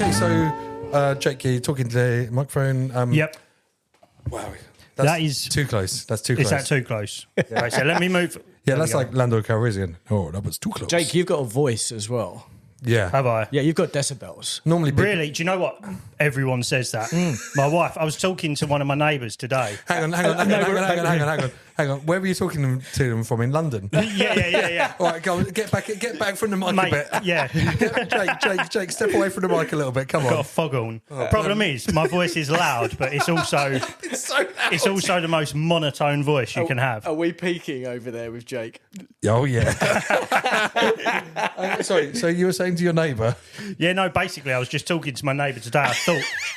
Okay, so Jake, you're talking to the microphone. Yep. Wow. That is too close. That's too close. Is that too close? Right, so let me move. Yeah, that's like Lando Calrissian. Oh, that was too close. Jake, you've got a voice as well. Yeah. Have I? Yeah, you've got decibels. Normally, Really? Do you know what? Everyone says that. My wife, I was talking to one of my neighbours today. Hang on. Where were you talking to them from? In London? Yeah. All right, go on, get back from the mic Mate, a bit. yeah. Jake, step away from the mic a little bit. Come Got a on. fog on. Problem is, my voice is loud, but it's also It's so loud. it's also the most monotone voice you can have. Are we peaking over there with Jake? Oh yeah. Sorry. So you were saying to your neighbour? Yeah, no. Basically, I was just talking to my neighbour today.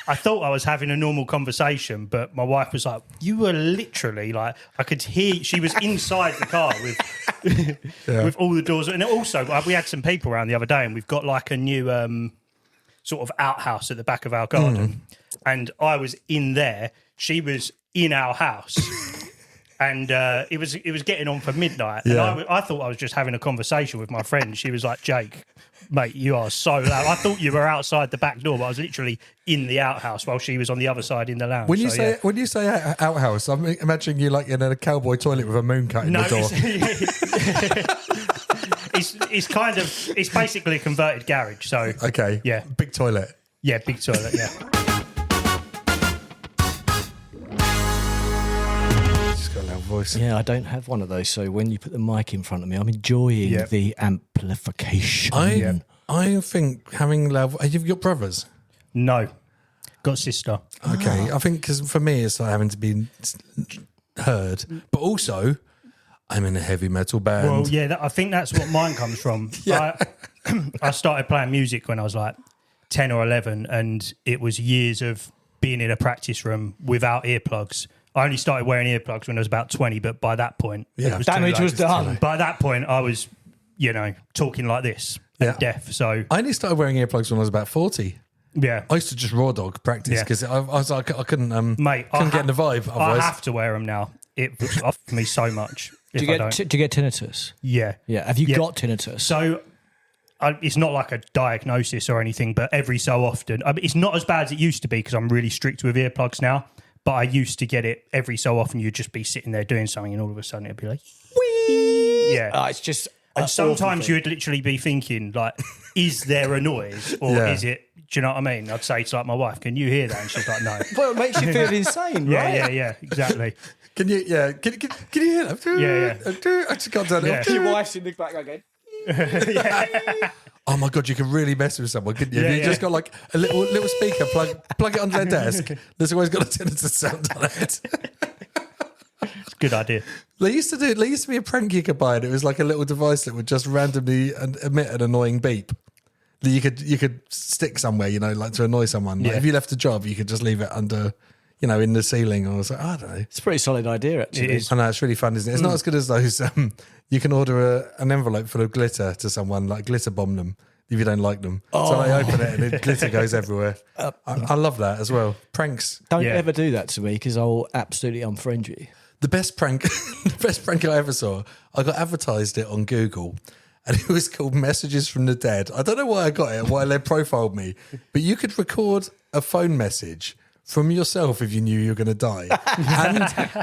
I thought I was having a normal conversation, but my wife was like, "You were literally like, I could hear." She was inside the car with all the doors, and also we had some people around the other day, and we've got like a new sort of outhouse at the back of our garden, and I was in there. She was in our house. And it was getting on for midnight, and I thought I was just having a conversation with my friend. She was like, "Jake, mate, you are so loud." I thought you were outside the back door, but I was literally in the outhouse while she was on the other side in the lounge. When you say outhouse, I'm imagining you like in a cowboy toilet with a moon cut in the door. It's basically a converted garage. So Okay. yeah, Big toilet. yeah, big toilet. Yeah. Voice. Yeah, I don't have one of those, so when you put the mic in front of me, I'm enjoying the amplification. I think having loud. Have you got brothers? No, got sister. Okay, I think because for me it's like having to be heard, but also I'm in a heavy metal band. Well, yeah, I think that's what mine comes from. I started playing music when I was like 10 or 11, and it was years of being in a practice room without earplugs. I only started wearing earplugs when I was about 20, but by that point, it was damage was done. By that point, I was, talking like this and deaf. So I only started wearing earplugs when I was about 40. yeah, I used to just raw dog practice because I was like I couldn't mate, couldn't get in the vibe. Otherwise. I have to wear them now. It puts off me so much. Do you get tinnitus? Yeah. Yeah. Have you got tinnitus? So it's not like a diagnosis or anything, but every so often, it's not as bad as it used to be because I'm really strict with earplugs now. But I used to get it every so often. You'd just be sitting there doing something, and all of a sudden it'd be like, whee! Yeah. It's just. And sometimes you'd literally be thinking, like, is there a noise or is it? Do you know what I mean? I'd say to like my wife, "Can you hear that?" And she's like, "No." Well, it makes you feel insane, right? Yeah, exactly. Can you? Yeah. Can you hear that? Yeah. I just can't turn it off. Your wife's in the back again. Oh my god, you can really mess with someone, couldn't you? Yeah, you just got like a little speaker, plug it onto their desk. There's always got a tinnitus sound on it. It's a good idea. There used to be a prank you could buy, and it was like a little device that would just randomly emit an annoying beep that you could stick somewhere, like to annoy someone. Like if you left a job, you could just leave it under, in the ceiling or something. I don't know. It's a pretty solid idea, actually. It is. I know, it's really fun, isn't it? It's not as good as those. You can order an envelope full of glitter to someone, like glitter bomb them if you don't like them. So they open it and the glitter goes everywhere. I love that as well. Pranks. Don't ever do that to me because I'll absolutely unfriend you. The best prank I ever saw, I got advertised it on Google, and it was called Messages from the Dead. I don't know why I got it, why they profiled me, but you could record a phone message from yourself if you knew you were going to die,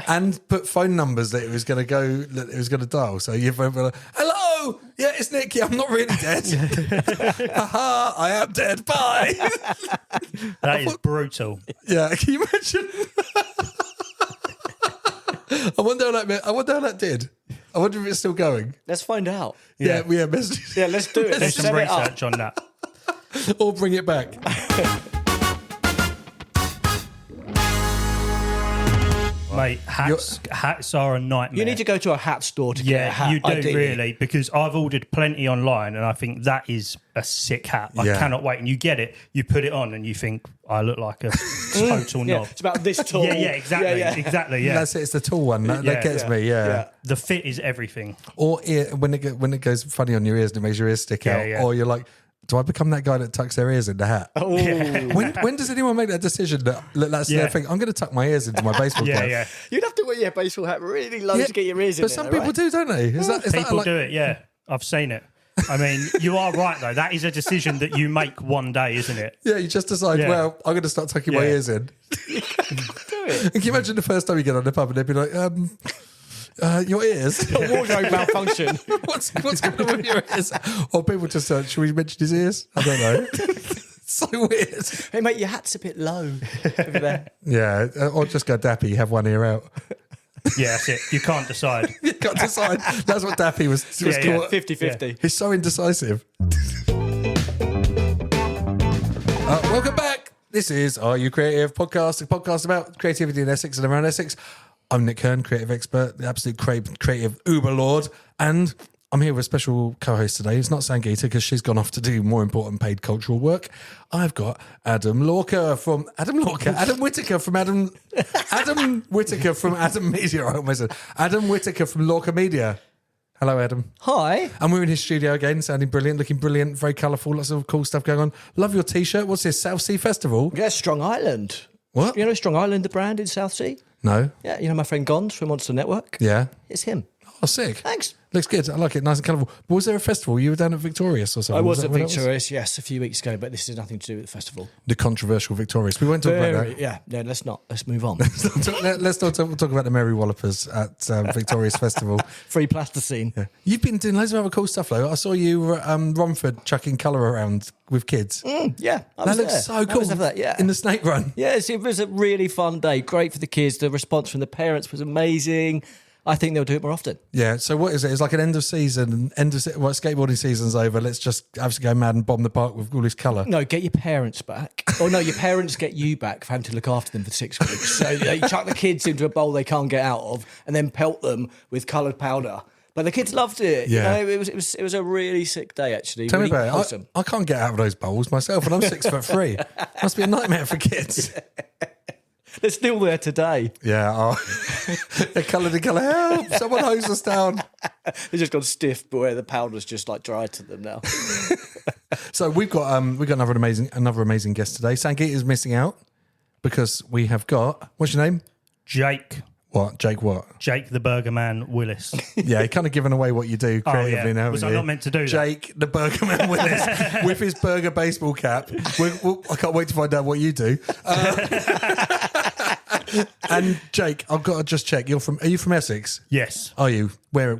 and put phone numbers that it was going to dial. So you've like, hello, yeah, it's Nick. Yeah, I'm not really dead. Haha, I am dead. Bye. That is brutal. Yeah, can you imagine? I wonder how that did. I wonder if it's still going. Let's find out. Yeah, messages. Yeah, let's do it. Do Let's some set it up. research on that. Or bring it back. Mate, hats are a nightmare. You need to go to a hat store to get a hat. you do ideally. really, because I've ordered plenty online, and I think that is a sick hat. I cannot wait. And you get it, you put it on, and you think I look like a total knob. It's about this tall. Exactly. Yeah, That's it. It's the tall one that gets me. Yeah. the fit is everything. Or when it goes funny on your ears and it makes your ears stick out. Yeah. Or you're like, do I become that guy that tucks their ears in the hat? Oh. When does anyone make that decision that's their thing? I'm going to tuck my ears into my baseball cap. Yeah. You'd have to wear your baseball hat really low to get your ears in But some people do, don't they? Is that People like, do it. Yeah, I've seen it. I mean, you are right, though. That is a decision that you make one day, isn't it? Yeah, you just decide, well, I'm going to start tucking my Yeah. ears in. Do it. And can you imagine the first time you get on the pub and they'd be like, your ears? Wardrobe malfunction. what's going on with your ears? Or people just should we mention his ears? I don't know. So weird. Hey, mate, your hat's a bit low over there. Yeah, or just go dappy, have one ear out. Yeah, that's it. You can't decide. You can't decide. That's what dappy was Yeah, yeah. called. 50-50. He's so indecisive. Welcome back. This is Are You Creative Podcast, a podcast about creativity in Essex and around Essex. I'm Nick Kern, creative expert, the absolute creative uber lord, and I'm here with a special co-host today. It's not Sangita because she's gone off to do more important paid cultural work. I've got Adam Whittaker from Adam Whittaker from Adam Media. I almost said Adam Whittaker from Lorca Media. Hello, Adam. Hi. And we're in his studio again, sounding brilliant, looking brilliant, very colourful, lots of cool stuff going on. Love your T-shirt. What's this, South Sea Festival? Yeah, Strong Island. What? You know Strong Island, the brand in South Sea? No. Yeah, you know my friend Gons from Monster Network? Yeah. It's him. Oh, sick. Thanks. Looks good. I like it. Nice and colourful. But was there a festival? You were down at Victorious or something? I was that at what it was? Victorious, yes, a few weeks ago, but this has nothing to do with the festival. The controversial Victorious. We won't talk about that. Yeah, let's not. Let's move on. Let's not talk about the Merry Wallopers at Victorious Festival. Free plasticine. Yeah. You've been doing loads of other cool stuff, though. I saw you Romford chucking colour around with kids. Yeah, I That was looks there. so I cool. was there for that, yeah. In the snake run. Yes, it was a really fun day. Great for the kids. The response from the parents was amazing. I think they'll do it more often. Yeah. So what is it? It's like an end of season. Skateboarding season's over. Let's just have to go mad and bomb the park with all this colour. No, get your parents back. Or no, your parents get you back for having to look after them for 6 weeks. So you chuck the kids into a bowl they can't get out of and then pelt them with coloured powder. But the kids loved it. Yeah. You know, it was a really sick day, actually. Tell really me about wholesome. it. I can't get out of those bowls myself, and I'm 6'3". Must be a nightmare for kids. They're still there today. Yeah. Oh. They're coloured in colour. Help! Someone hose us down. They've just gone stiff, but where the powder's just like dried to them now. So we've got another amazing guest today. Sangita's missing out because we have got, what's your name? Jake. What? Jake what? Jake the Burgerman Willis. Yeah, you're kind of giving away what you do creatively now. Was I haven't you? not meant to do that? Jake the Burgerman Willis with his burger baseball cap. I can't wait to find out what you do. And Jake, I've got to just check. Are you from Essex? Yes. Are you? Where?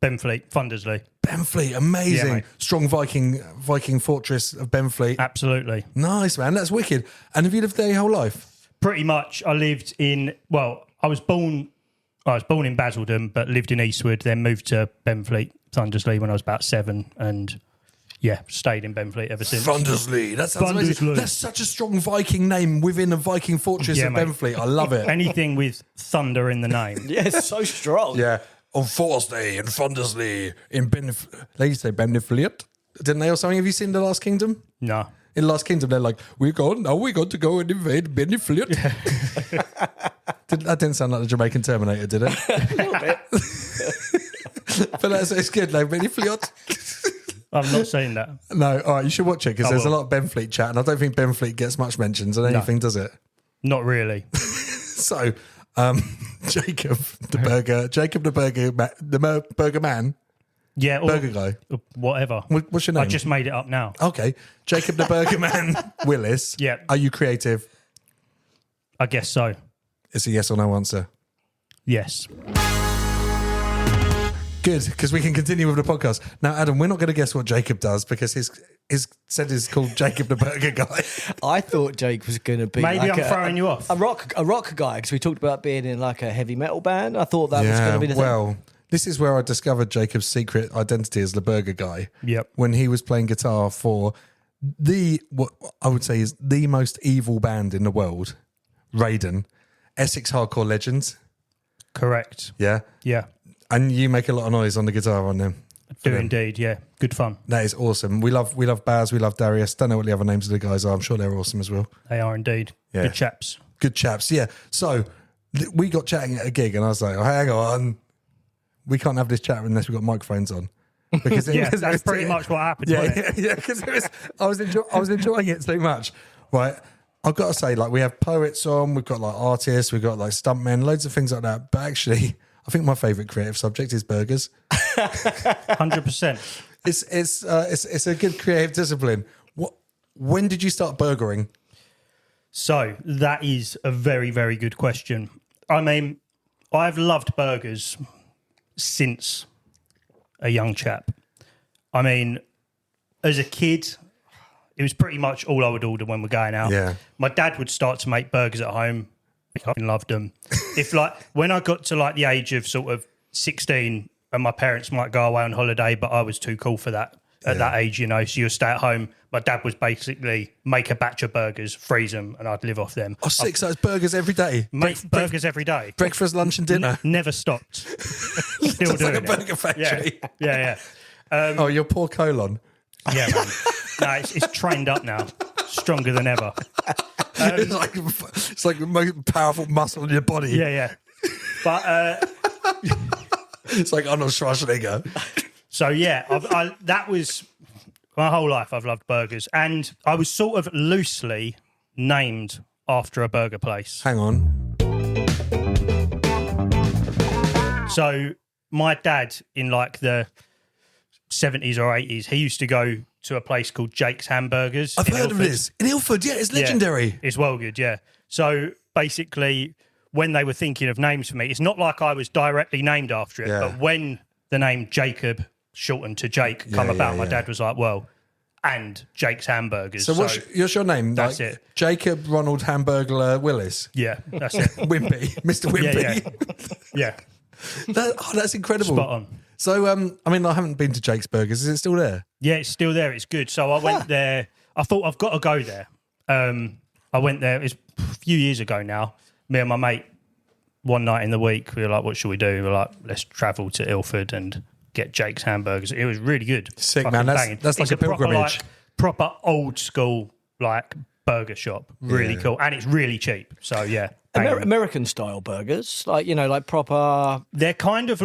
Benfleet, Fundersley. Benfleet, amazing. Yeah, mate. Strong Viking fortress of Benfleet. Absolutely. Nice, man. That's wicked. And have you lived there your whole life? Pretty much. I lived in, I was born in Basildon, but lived in Eastwood, then moved to Benfleet, Fundersley when I was about 7, and stayed in Benfleet ever since. Fundersley. That sounds amazing. Fundersley. That's such a strong Viking name within a Viking fortress of mate. Benfleet. I love it. Anything with thunder in the name. Yes, so strong. Yeah. On Thursday in Fundersley in Benfleet. They used to say Benfleet, didn't they, or something? Have you seen The Last Kingdom? No. In Last Kingdom, they're like, we're going to go and invade Benfleet. That didn't sound like the Jamaican Terminator, did it? A little bit. But it's good, like Benfleet. I've not seen that. No, all right, you should watch it because there's a will. lot of Benfleet chat, and I don't think Benfleet gets much mentions on anything, does it? Not really. So, Jacob the Burger Man, Yeah. Or burger guy. whatever. What's your name? I just made it up now. Okay, Jacob the Burger Man Willis. Yeah. Are you creative? I guess so. It's a yes or no answer. Yes. Good, because we can continue with the podcast. Now, Adam, we're not going to guess what Jacob does because his set is called Jacob the Burger Guy. I thought Jake was going to be Maybe like I'm throwing you off. a rock guy, because we talked about being in like a heavy metal band. I thought that was going to be the thing. well, this is where I discovered Jacob's secret identity as the Burger Guy. Yep. When he was playing guitar for what I would say is the most evil band in the world, Raiden, Essex hardcore legends. Correct. Yeah. Yeah. And you make a lot of noise on the guitar on them. Do indeed. Yeah. Good fun. That is awesome. We love Baz, we love Darius. Don't know what the other names of the guys are. I'm sure they're awesome as well. They are indeed. Yeah. Good chaps. Good chaps. Yeah. So we got chatting at a gig and I was like, oh, hang on. We can't have this chat unless we've got microphones on. Because That's pretty much what happened. Wasn't it? Yeah, because I was enjoying it so much. Right. I've got to say, like, we have poets on, we've got like artists, we've got like stuntmen, loads of things like that. But actually, I think my favourite creative subject is burgers. 100%. It's a good creative discipline. When did you start burgering? So that is a very, very good question. I mean, I've loved burgers since a young chap. I mean, as a kid, it was pretty much all I would order when we're going out. Yeah. My dad would start to make burgers at home. I fucking loved them. When I got to the age of sort of 16, and my parents might go away on holiday, but I was too cool for that at that age, So you'll stay at home. My dad was basically make a batch of burgers, freeze them, and I'd live off them. Oh, six size burgers every day. Make burgers every day. Breakfast, lunch, and dinner. Never stopped. Still doing like a burger factory. Yeah. Oh, your poor colon. Yeah, man. No, it's trained up now, stronger than ever. It's like the most powerful muscle in your body. Yeah. But it's like Arnold Schwarzenegger. So yeah, that was my whole life. I've loved burgers, and I was sort of loosely named after a burger place. Hang on. So my dad, in the 70s or 80s, he used to go to a place called Jake's Hamburgers. I've heard of this. In Ilford, yeah, it's legendary. Yeah, it's well good, yeah. So basically, when they were thinking of names for me, it's not like I was directly named after it, but when the name Jacob, shortened to Jake, come about, my dad was like, well, and Jake's Hamburgers. So what's your name? That's it. Jacob Ronald Hamburger Willis. Yeah, that's it. Wimpy. Mr. Wimpy. Yeah. That's incredible. Spot on. So, I haven't been to Jake's Burgers. Is it still there? Yeah, it's still there. It's good. So I went there. I thought I've got to go there. I went there. It's a few years ago now. Me and my mate, one night in the week, we were like, what should we do? We were like, let's travel to Ilford and get Jake's Hamburgers. It was really good. Sick, Fucking man. banging. That's like It's a pilgrimage. Proper old school, burger shop. Really cool. And it's really cheap. So, yeah. American style burgers, proper. They're kind of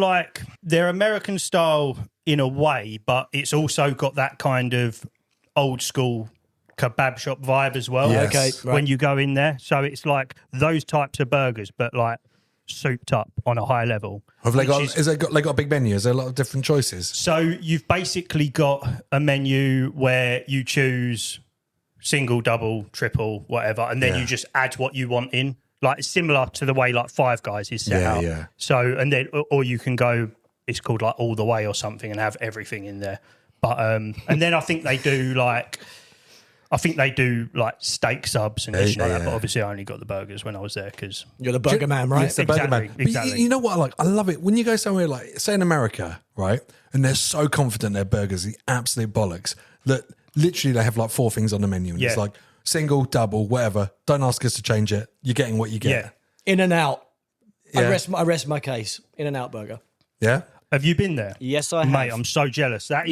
they're American style in a way, but it's also got that kind of old school kebab shop vibe as well. Yes. Okay, right. When you go in there. So it's those types of burgers, but souped up on a high level. Have they got a big menu? Is there a lot of different choices? So you've basically got a menu where you choose single, double, triple, whatever, and then you just add what you want in. Similar to the way Five Guys is set out. Yeah. So and then or you can go, it's called all the way or something, and have everything in there. But and then I think they do steak subs and shit like that. But obviously I only got the burgers when I was there because You're the burger man, right? Yes, the burger man. Exactly. But you know what I like? I love it when you go somewhere say in America, right? And they're so confident their burgers are the absolute bollocks that literally they have 4 things on the menu. And it's single, double, whatever. Don't ask us to change it. You're getting what you get. Yeah. In and out. Yeah. I rest my case. In and out burger. Yeah? Have you been there? Yes, I have. Mate, I'm so jealous. That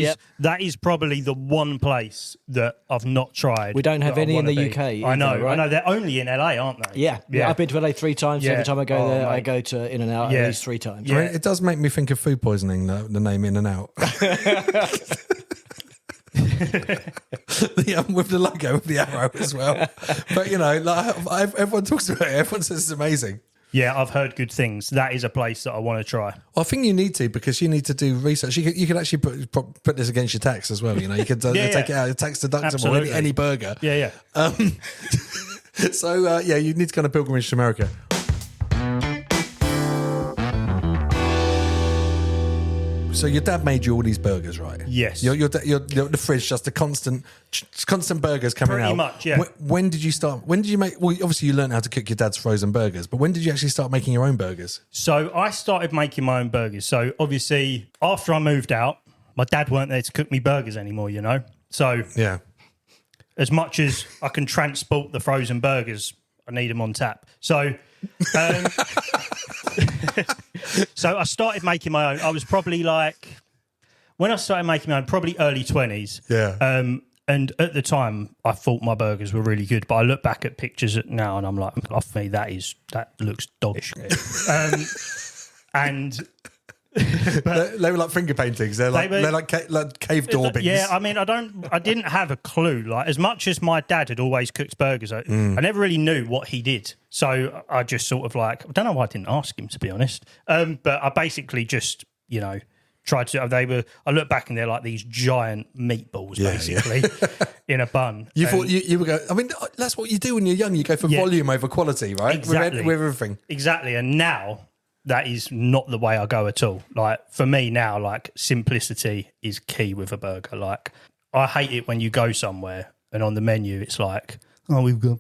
is probably the one place that I've not tried. We don't have that I any in wanna the be. UK either, I know. right? I know. They're only in LA, aren't they? Yeah. I've been to LA 3 times. Yeah. Every time I go there, mate. I go to In and Out at least 3 times. Yeah. It does make me think of food poisoning, the name In and Out. With the logo, with the arrow as well. But, everyone talks about it. Everyone says it's amazing. Yeah, I've heard good things. That is a place that I want to try. Well, I think you need to because you need to do research. You can actually put this against your tax as well. You could take it out, your tax deductible, any burger. Yeah. So, you need to kind of pilgrimage to America. So your dad made you all these burgers, right? Yes. You're the fridge, just the constant burgers coming out. Pretty much, yeah. When did you start? When did you make? Well, obviously you learned how to cook your dad's frozen burgers, but when did you actually start making your own burgers? So I started making my own burgers. So obviously after I moved out, my dad weren't there to cook me burgers anymore. So Yeah. as much as I can transport the frozen burgers, I need them on tap. So. So I started making my own. I was probably when I started making my own, probably early 20s. Yeah. And at the time, I thought my burgers were really good. But I look back at pictures now and I'm like, off me, that looks doggish. And they were like finger paintings. They're like cave door bins. Yeah, I didn't have a clue. As much as my dad had always cooked burgers, I never really knew what he did. So I just sort of I don't know why I didn't ask him, to be honest. But I basically just, tried to. I look back and they're like these giant meatballs, basically, in a bun. You thought you would go. I mean, that's what you do when you're young. You go for volume over quality, right? Exactly. With everything. Exactly. And now that is not the way I go at all. Like for me now, like simplicity is key with a burger. Like I hate it when you go somewhere and on the menu it's like, oh, we've got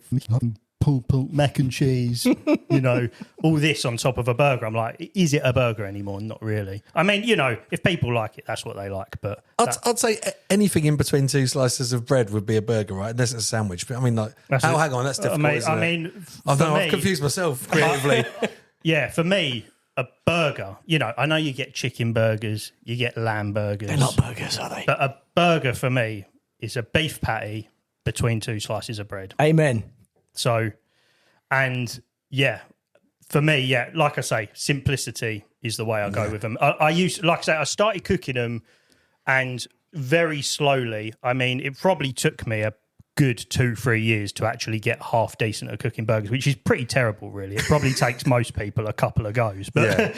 pulled mac and cheese, you know, all this on top of a burger. I'm like, is it a burger anymore? Not really. I mean, you know, if people like it, that's what they like. But I'd say anything in between two slices of bread would be a burger, right? Unless it's a sandwich. But I mean, like, hang on, that's difficult. I've confused myself creatively. Yeah, for me, a burger, you know, I know you get chicken burgers, you get lamb burgers. They're not burgers, are they? But a burger for me is a beef patty between two slices of bread. Amen. So, and yeah, for me, yeah, like I say, simplicity is the way I go with them. I started cooking them and very slowly, I mean, it probably took me a good 2-3 years to actually get half decent at cooking burgers, which is pretty terrible, really. It probably takes most people a couple of goes. But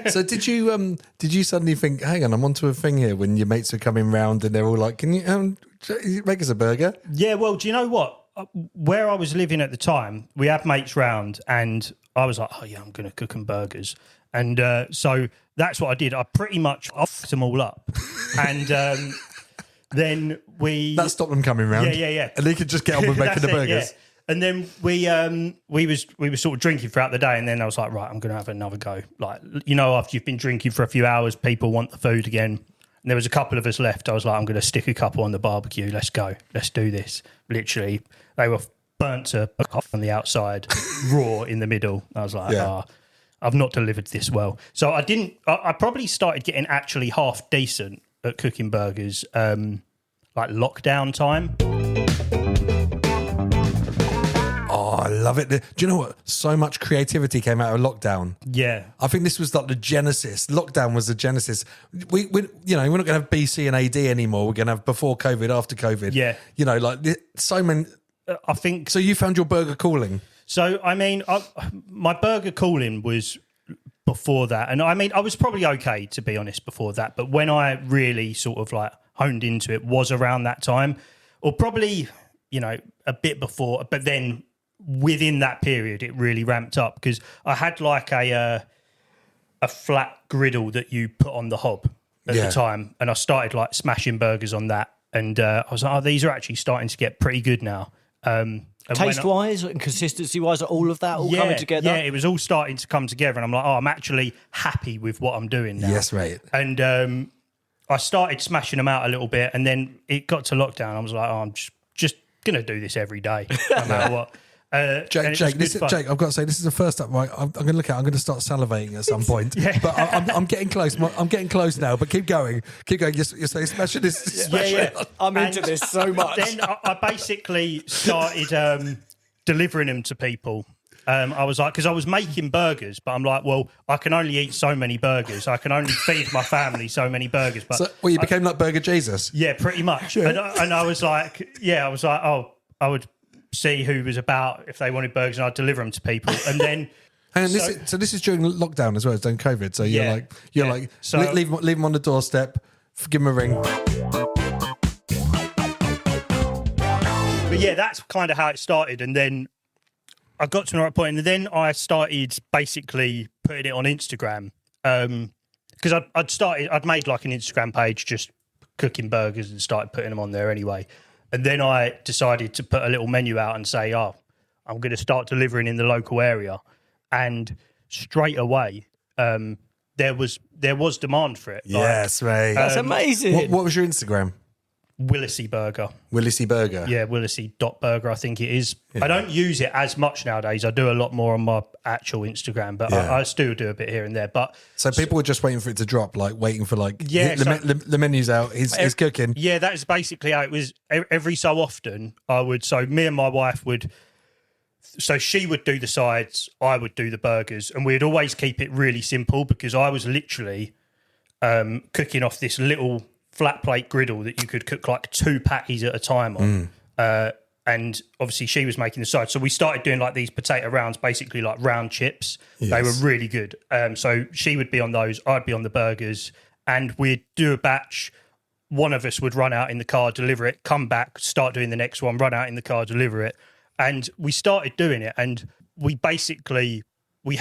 So did you suddenly think, hang on, I'm onto a thing here when your mates are coming round and they're all like, can you make us a burger? Yeah, well, do you know what? Where I was living at the time, we had mates round and I was like, oh yeah, I'm going to cook them burgers. And so that's what I did. I pretty much offed them all up. And then that stopped them coming round. Yeah. And they could just get on with making the burgers. Yeah. And then we were sort of drinking throughout the day, and then I was like, right, I'm going to have another go. Like, you know, after you've been drinking for a few hours, people want the food again. And there was a couple of us left. I was like, I'm going to stick a couple on the barbecue. Let's go. Let's do this. Literally, they were burnt to off on the outside, raw in the middle. I was like, I've not delivered this well. So I probably started getting actually half decent at cooking burgers, like lockdown time. Oh, I love it. Do you know what? So much creativity came out of lockdown. Yeah. I think this was like the genesis. Lockdown was the genesis. We're not going to have BC and AD anymore. We're going to have before COVID, after COVID. Yeah. You know, like so many. I think. So you found your burger calling. So, I mean, my burger calling was before that. And I mean, I was probably okay, to be honest, before that. But when I really sort of like honed into it was around that time, or probably, you know, a bit before, but then within that period, it really ramped up because I had like a flat griddle that you put on the hob at the time. And I started like smashing burgers on that. And I was like, oh, these are actually starting to get pretty good now. Taste-wise and consistency-wise, all of that all coming together? Yeah, it was all starting to come together. And I'm like, oh, I'm actually happy with what I'm doing now. Yes, mate. And I started smashing them out a little bit. And then it got to lockdown. I was like, oh, I'm just going to do this every day, no matter what. Jake, I've got to say, this is the first time. Right, I'm going to look at. I'm going to start salivating at some point. But I'm getting close. I'm getting close now. But keep going. You're saying smashing this. I'm into this so much. Then I basically started delivering them to people. I was like, because I was making burgers, but I'm like, well, I can only eat so many burgers. I can only feed my family so many burgers. But you became like Burger Jesus. Yeah, pretty much. And I was like, oh, I would see who was about if they wanted burgers and I'd deliver them to people. And then so this is during lockdown as well as during COVID. So you're like leave them on the doorstep, give them a ring. But yeah, that's kind of how it started. And then I got to the right point, and then I started basically putting it on Instagram because I'd made like an Instagram page just cooking burgers and started putting them on there anyway. And then I decided to put a little menu out and say, oh, I'm going to start delivering in the local area. And straight away, there was demand for it. Yes, mate. That's amazing. What was your Instagram? Willisy Burger. Willisy Burger. Yeah, Willisy.burger, I think it is. Yeah. I don't use it as much nowadays. I do a lot more on my actual Instagram, but I still do a bit here and there. But so people were just waiting for it to drop, like waiting for the menu's out. He's cooking. Yeah, that is basically how it was. Every so often, me and my wife would. So she would do the sides, I would do the burgers, and we'd always keep it really simple because I was literally cooking off this little flat plate griddle that you could cook like 2 patties at a time on. And obviously she was making the sides. So we started doing like these potato rounds, basically like round chips. Yes. They were really good. So she would be on those, I'd be on the burgers, and we'd do a batch. One of us would run out in the car, deliver it, come back, start doing the next one, run out in the car, deliver it. And we started doing it, and we basically... We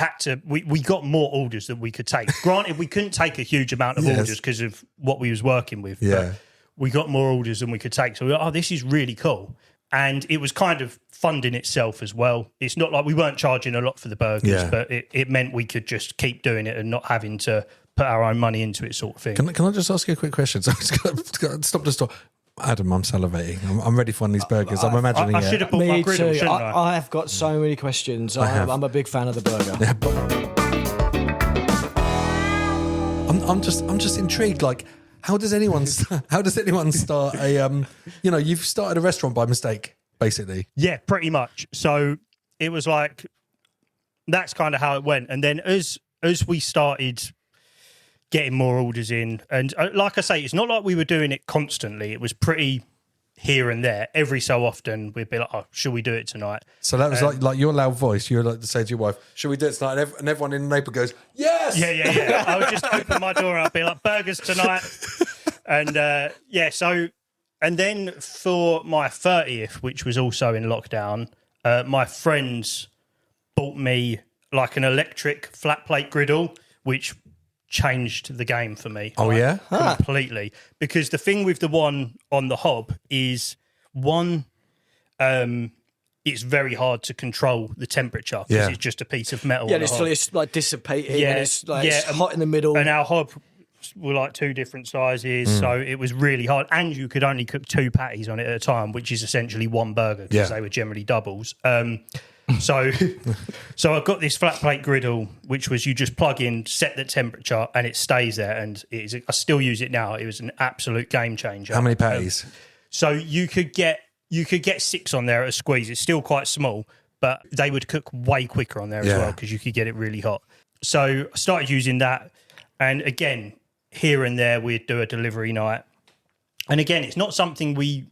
got more orders than we could take. Granted, we couldn't take a huge amount of orders because of what we was working with. Yeah. But we got more orders than we could take. So we were like, oh, this is really cool. And it was kind of funding itself as well. It's not like we weren't charging a lot for the burgers, but it meant we could just keep doing it and not having to put our own money into it, sort of thing. Can I just ask you a quick question? So stop to stop. Adam, I'm salivating. I'm ready for one of these burgers. I'm imagining I should have bought my griddle, shouldn't I? I have got so many questions. I'm a big fan of the burger. I'm just intrigued. Like, how does anyone start a you've started a restaurant by mistake, basically. Yeah, pretty much. So it was like that's kind of how it went. And then as we started getting more orders in, and like I say, it's not like we were doing it constantly. It was pretty here and there. Every so often, we'd be like, "Oh, should we do it tonight?" So that was like your loud voice. You were like to say to your wife, "Should we do it tonight?" And everyone in the neighbourhood goes, "Yes!" Yeah. I would just open my door and I'd be like, "Burgers tonight," and So, and then for my 30th, which was also in lockdown, my friends bought me like an electric flat plate griddle, which changed the game for me. Oh, yeah? Completely. Because the thing with the one on the hob is it's very hard to control the temperature because it's just a piece of metal. Yeah, it's like dissipating and it's hot in the middle. And our hob were like two different sizes, so it was really hard. And you could only cook 2 patties on it at a time, which is essentially one burger because they were generally doubles. So I got this flat plate griddle, which was you just plug in, set the temperature, and it stays there. And I still use it now. It was an absolute game changer. How many patties? So you could get 6 on there at a squeeze. It's still quite small, but they would cook way quicker on there as well because you could get it really hot. So I started using that, and again, here and there we'd do a delivery night. And again, it's not something we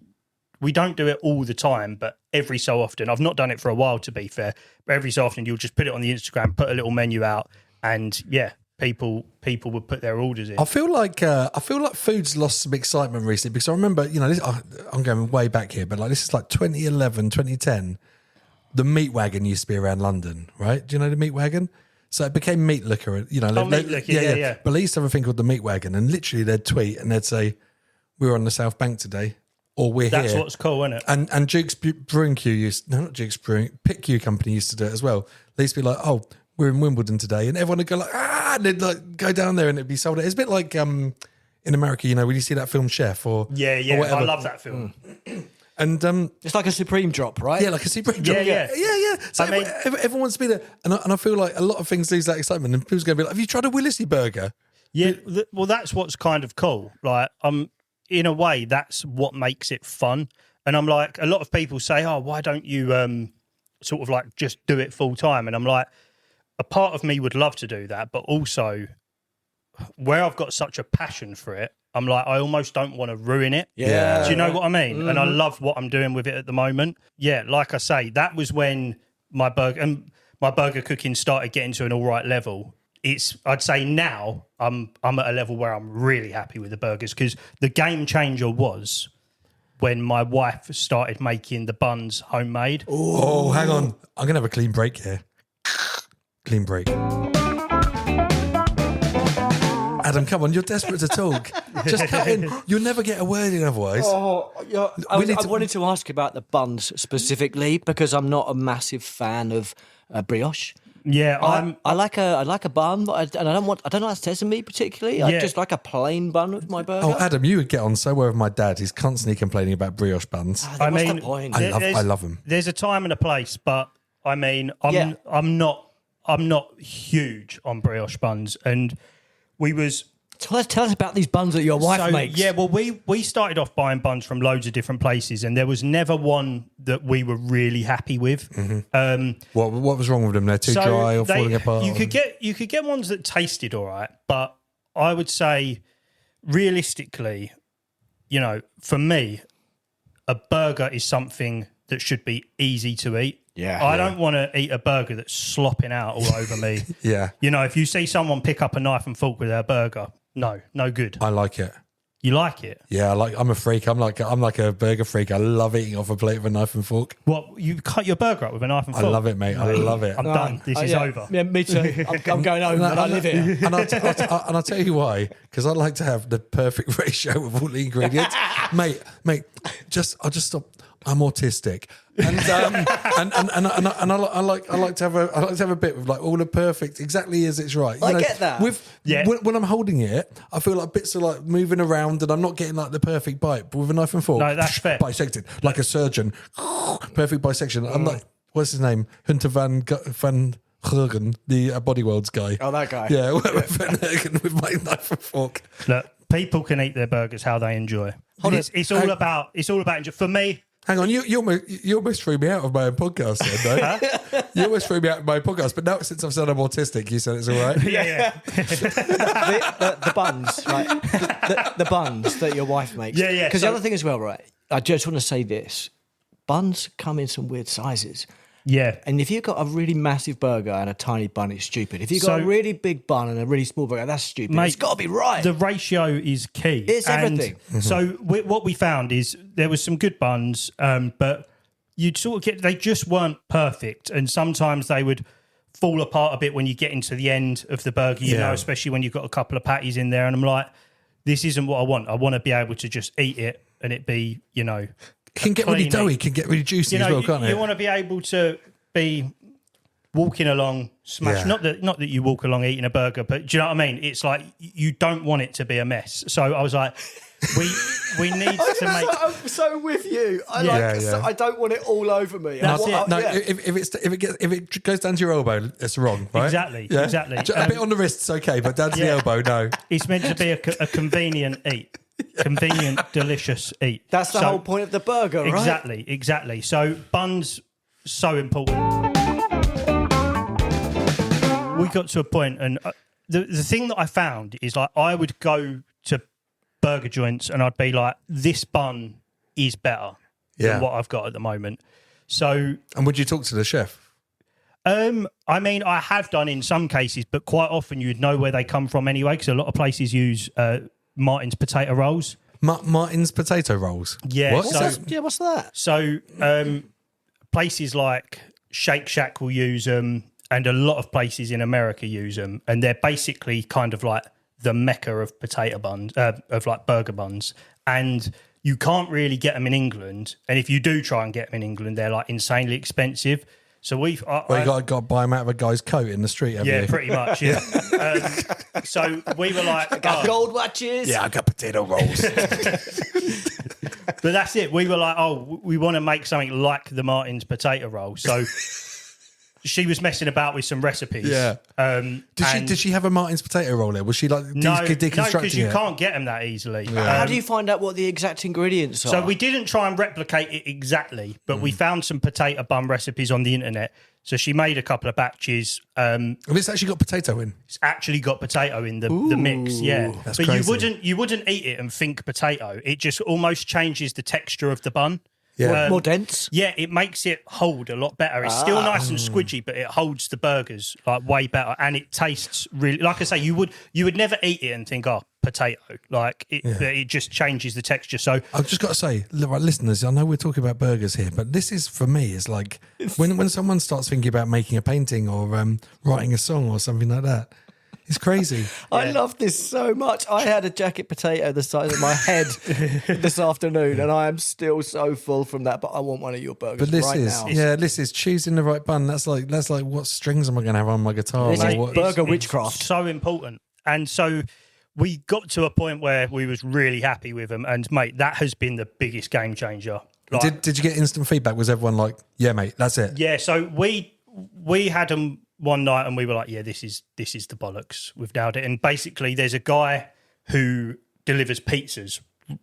don't do it all the time, but every so often. I've not done it for a while, to be fair, but every so often you'll just put it on the Instagram, put a little menu out, and people would put their orders in. I feel like food's lost some excitement recently because I remember, I'm going way back here, but like this is like 2011, 2010. The Meat Wagon used to be around London, right? Do you know the Meat Wagon? So it became Meat Looker, Meat Looker, yeah. But they used to have a thing called the Meat Wagon, and literally they'd tweet and they'd say, "We're on the South Bank today." Or we're That's here. what's cool, isn't it? And Duke's Brewing Q not Duke's Brewing, Pit Q Company used to do it as well. They used to be like, "Oh, we're in Wimbledon today," and everyone would go like, "Ah!" And they'd like go down there and it'd be sold out. It's a bit like in America, when you see that film Chef or or whatever. I love that film. And it's like a Supreme drop, right? Yeah, like a Supreme drop. Yeah. So everyone wants to be there, and I feel like a lot of things lose that excitement. And people's going to be like, "Have you tried a Willisy burger?" Yeah, well, that's what's kind of cool. Like, in a way, that's what makes it fun. And I'm like, a lot of people say, "Oh, why don't you sort of like just do it full time?" And I'm like, a part of me would love to do that, but also where I've got such a passion for it, I'm like, I almost don't want to ruin it. Yeah. Do you know what I mean? Mm-hmm. And I love what I'm doing with it at the moment. Yeah, like I say, that was when my burger cooking started getting to an all right level. I'd say now I'm at a level where I'm really happy with the burgers because the game changer was when my wife started making the buns homemade. Oh, hang on. I'm going to have a clean break here. Clean break. Adam, come on, you're desperate to talk. Just cut in. You'll never get a word in otherwise. Oh, yeah. I wanted to ask about the buns specifically because I'm not a massive fan of brioche. Yeah, I like a bun, but I don't like sesame particularly. I just like a plain bun with my burger. Oh, Adam, you would get on so well with my dad. He's constantly complaining about brioche buns. What's the point? I love them. There's a time and a place, but I mean, I'm not huge on brioche buns, and we was. Tell us about these buns that your wife makes. Yeah, well, we started off buying buns from loads of different places, and there was never one that we were really happy with. Mm-hmm. What was wrong with them? They're too dry or falling apart? You could get ones that tasted all right, but I would say, realistically, for me, a burger is something that should be easy to eat. Yeah, I don't want to eat a burger that's slopping out all over me. Yeah. If you see someone pick up a knife and fork with their burger, No good. I like it. You like it? Yeah, I'm a freak. I'm like a burger freak. I love eating off a plate with a knife and fork. What, you cut your burger up with a knife and fork? I love it, mate. I love it. I'm done. This is over. Yeah, me too. I'm going home and I live here. And I'll tell you why. Because I like to have the perfect ratio of all the ingredients, mate. I'll just stop. I'm autistic, and I like to have a bit of like all the perfect, exactly as it's right. I get that. When I'm holding it, I feel like bits are like moving around, and I'm not getting like the perfect bite. But with a knife and fork, No, that's fair. Bisected like a surgeon, perfect bisection. I'm like, what's his name? Hunter van Gergen, the Body Worlds guy. Oh, that guy. Yeah, with my knife and fork. Look, people can eat their burgers how they enjoy. It's all about enjoy. For me. Hang on, you almost threw me out of my own podcast then, no? You almost threw me out of my podcast, but now since I've said I'm autistic, you said it's all right? Yeah. the buns, right? The buns that your wife makes. Yeah. Because the other thing as well, right? I just want to say this. Buns come in some weird sizes. Yeah. And if you've got a really massive burger and a tiny bun, it's stupid. If you've got a really big bun and a really small burger, that's stupid. Mate, it's got to be right. The ratio is key. It's everything. So what we found is there was some good buns, but you'd sort of they just weren't perfect. And sometimes they would fall apart a bit when you get into the end of the burger, you know, especially when you've got a couple of patties in there. And I'm like, this isn't what I want. I want to be able to just eat it and it be, you know... It can get really doughy, can get really juicy as well, can't it? You want to be able to be walking along, smash. Yeah. Not that you walk along eating a burger, but do you know what I mean? It's like you don't want it to be a mess. So I was like, we need to make. I'm so with you. I don't want it all over me. If it goes down to your elbow, it's wrong, right? Exactly. A bit on the wrist's okay, but down to the elbow, no. It's meant to be a convenient eat. Convenient, delicious eat. That's the whole point of the burger, right? Exactly. So buns, so important. We got to a point, and the thing that I found is like I would go to burger joints and I'd be like, this bun is better than what I've got at the moment. So, and would you talk to the chef? I mean, I have done in some cases, but quite often you'd know where they come from anyway, because a lot of places use Martin's potato rolls. Martin's potato rolls? Yeah. What? What's that? So places like Shake Shack will use them, and a lot of places in America use them, and they're basically kind of like the mecca of potato buns, of like burger buns. And you can't really get them in England, and if you do try and get them in England, they're like insanely expensive. So you got to buy them out of a guy's coat in the street, have you? Pretty much, yeah. So we were like... I got gold watches. Yeah, I got potato rolls. But that's it. We were like, we want to make something like the Martin's potato roll. So she was messing about with some recipes. Yeah. Did she have a Martin's potato roll there? Was she like deconstructing No, because you can't get them that easily. How do you find out what the exact ingredients are? So we didn't try and replicate it exactly, but we found some potato bun recipes on the internet. So she made a couple of batches. It's actually got potato in. It's actually got potato in the mix, yeah. That's but crazy. you wouldn't eat it and think potato. It just almost changes the texture of the bun. Yeah. More dense? Yeah, it makes it hold a lot better. It's still nice and squidgy, but it holds the burgers like way better, and it tastes really. Like I say, you would never eat it and think, potato. Like it just changes the texture. So I've just got to say, right, listeners, I know we're talking about burgers here, but this is for me is like when someone starts thinking about making a painting or writing a song or something like that. It's crazy. I love this so much. I had a jacket potato the size of my head this afternoon, and I am still so full from that. But I want one of your burgers but this right is, now. this is choosing the right bun. That's like what strings am I going to have on my guitar? This is what, burger witchcraft. It's so important. And so we got to a point where we was really happy with them. And mate, that has been the biggest game changer. Like, did you get instant feedback? Was everyone like, yeah, mate, that's it? Yeah. So we had them one night and we were like, yeah, this is the bollocks. We've nailed it. And basically there's a guy who delivers pizzas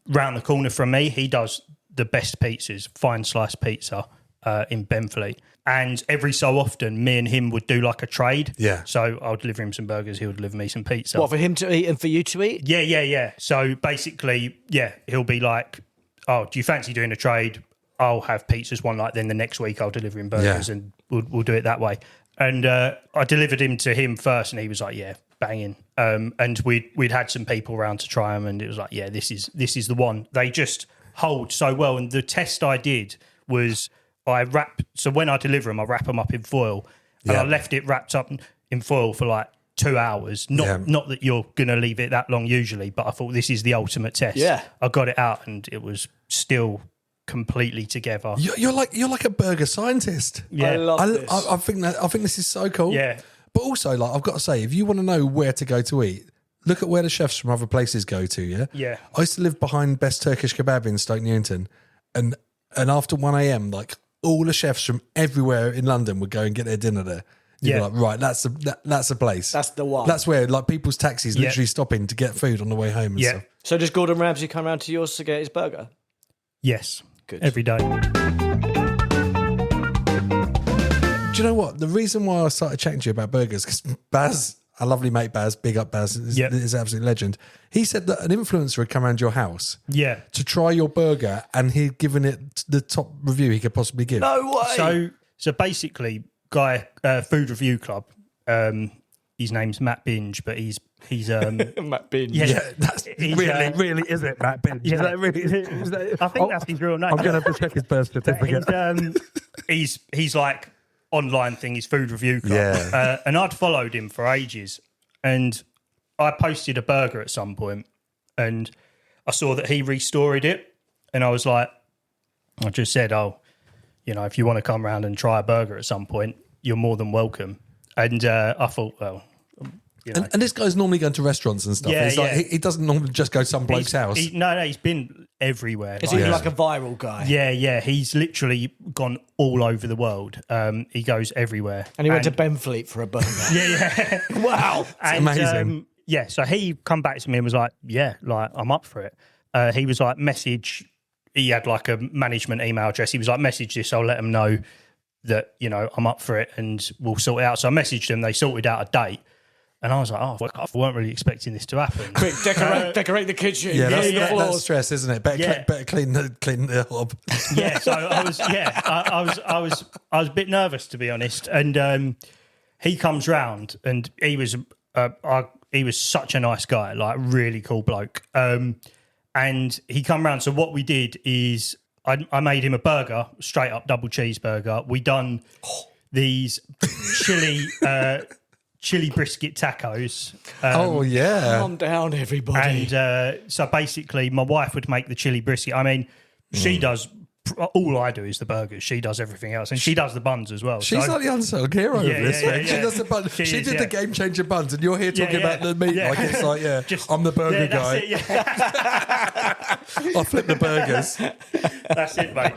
round the corner from me. He does the best pizzas, fine sliced pizza in Benfleet. And every so often me and him would do like a trade. Yeah. So I'll deliver him some burgers. He'll deliver me some pizza. What, for him to eat and for you to eat? Yeah. So basically, he'll be like, oh, do you fancy doing a trade? I'll have pizzas one night, then the next week I'll deliver him burgers, and we'll do it that way. And I delivered him to him first, and he was like, "Yeah, banging." And we'd had some people around to try them, and it was like, "Yeah, this is the one." They just hold so well. And the test I did was so when I deliver them, I wrap them up in foil, and I left it wrapped up in foil for like 2 hours. Not that you're going to leave it that long usually, but I thought this is the ultimate test. Yeah. I got it out, and it was still completely together. You're like a burger scientist. Yeah. I love this. I think this is so cool. Yeah. But also, like, I've got to say, if you want to know where to go to eat, look at where the chefs from other places go to. Yeah. Yeah. I used to live behind Best Turkish Kebab in Stoke Newington, and after 1 a.m, like all the chefs from everywhere in London would go and get their dinner there. You'd be like, right, that's a place. That's the one. That's where like people's taxis literally stopping to get food on the way home. And stuff. So does Gordon Ramsay come round to yours to get his burger? Yes. Good. Every day. Do you know what? The reason why I started chatting to you about burgers, because Baz, our lovely mate Baz, big up Baz, is an absolute legend. He said that an influencer had come around your house to try your burger, and he'd given it the top review he could possibly give. No way. So basically, guy, Food Review Club, his name's Matt Binge, but he's Matt Binge. Yeah, that's He's, really is it, Matt Binge? Yeah. Is that really? Is that, I think that's his real name. I'm going to have to check his birth certificate. He's like online thing, his Food Review Club. Yeah. And I'd followed him for ages, and I posted a burger at some point, and I saw that he restored it, and I was like, I just said, if you want to come around and try a burger at some point, you're more than welcome. And I thought, well, and this guy's normally going to restaurants and stuff. Yeah, Like, he doesn't normally just go to some bloke's house. He's been everywhere. Is he like a viral guy? Yeah. He's literally gone all over the world. He goes everywhere. And he went to Benfleet for a burger. Yeah. Wow. And, amazing. So he come back to me and was like, I'm up for it. He was like, he had like a management email address. He was like, message this, I'll let them know that, I'm up for it and we'll sort it out. So I messaged them, they sorted out a date. And I was like, I weren't really expecting this to happen. Quick, decorate the kitchen. Yeah, the that's floors. stress, isn't it? Better clean the hob. Yeah, so I was a bit nervous, to be honest. And he comes round, and he was such a nice guy, like really cool bloke. And he come round. So what we did is I made him a burger, straight up double cheeseburger. We done these chili brisket tacos. Calm down, everybody. And so basically, my wife would make the chili brisket. I mean, she does. All I do is the burgers. She does everything else, and she does the buns as well. She's like the unsung hero of this. Yeah. She does the buns. She did the game changer buns, and you're here talking about the meat. Yeah. Like it's like, I'm the burger guy. I flip the burgers. That's it, mate.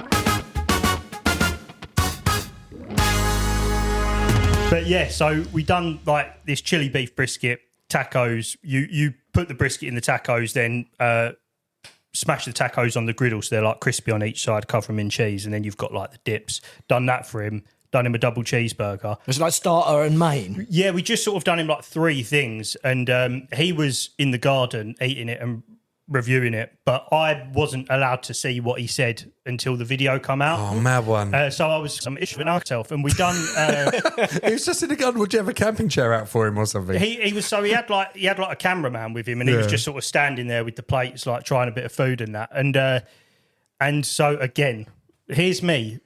But so we done like this chili beef brisket tacos. You put the brisket in the tacos, then smash the tacos on the griddle so they're like crispy on each side, cover them in cheese, and then you've got like the dips. Done that for him. Done him a double cheeseburger. It's like starter and main. Yeah, we just sort of done him like 3 things, and he was in the garden eating it and reviewing it, but I wasn't allowed to see what he said until the video come out. Oh, mad one. So I was some issue with myself, and we done. He was just in the garden. Would you have a camping chair out for him or something? He had like a cameraman with him, and he was just sort of standing there with the plates, like trying a bit of food and that. And so again, here's me,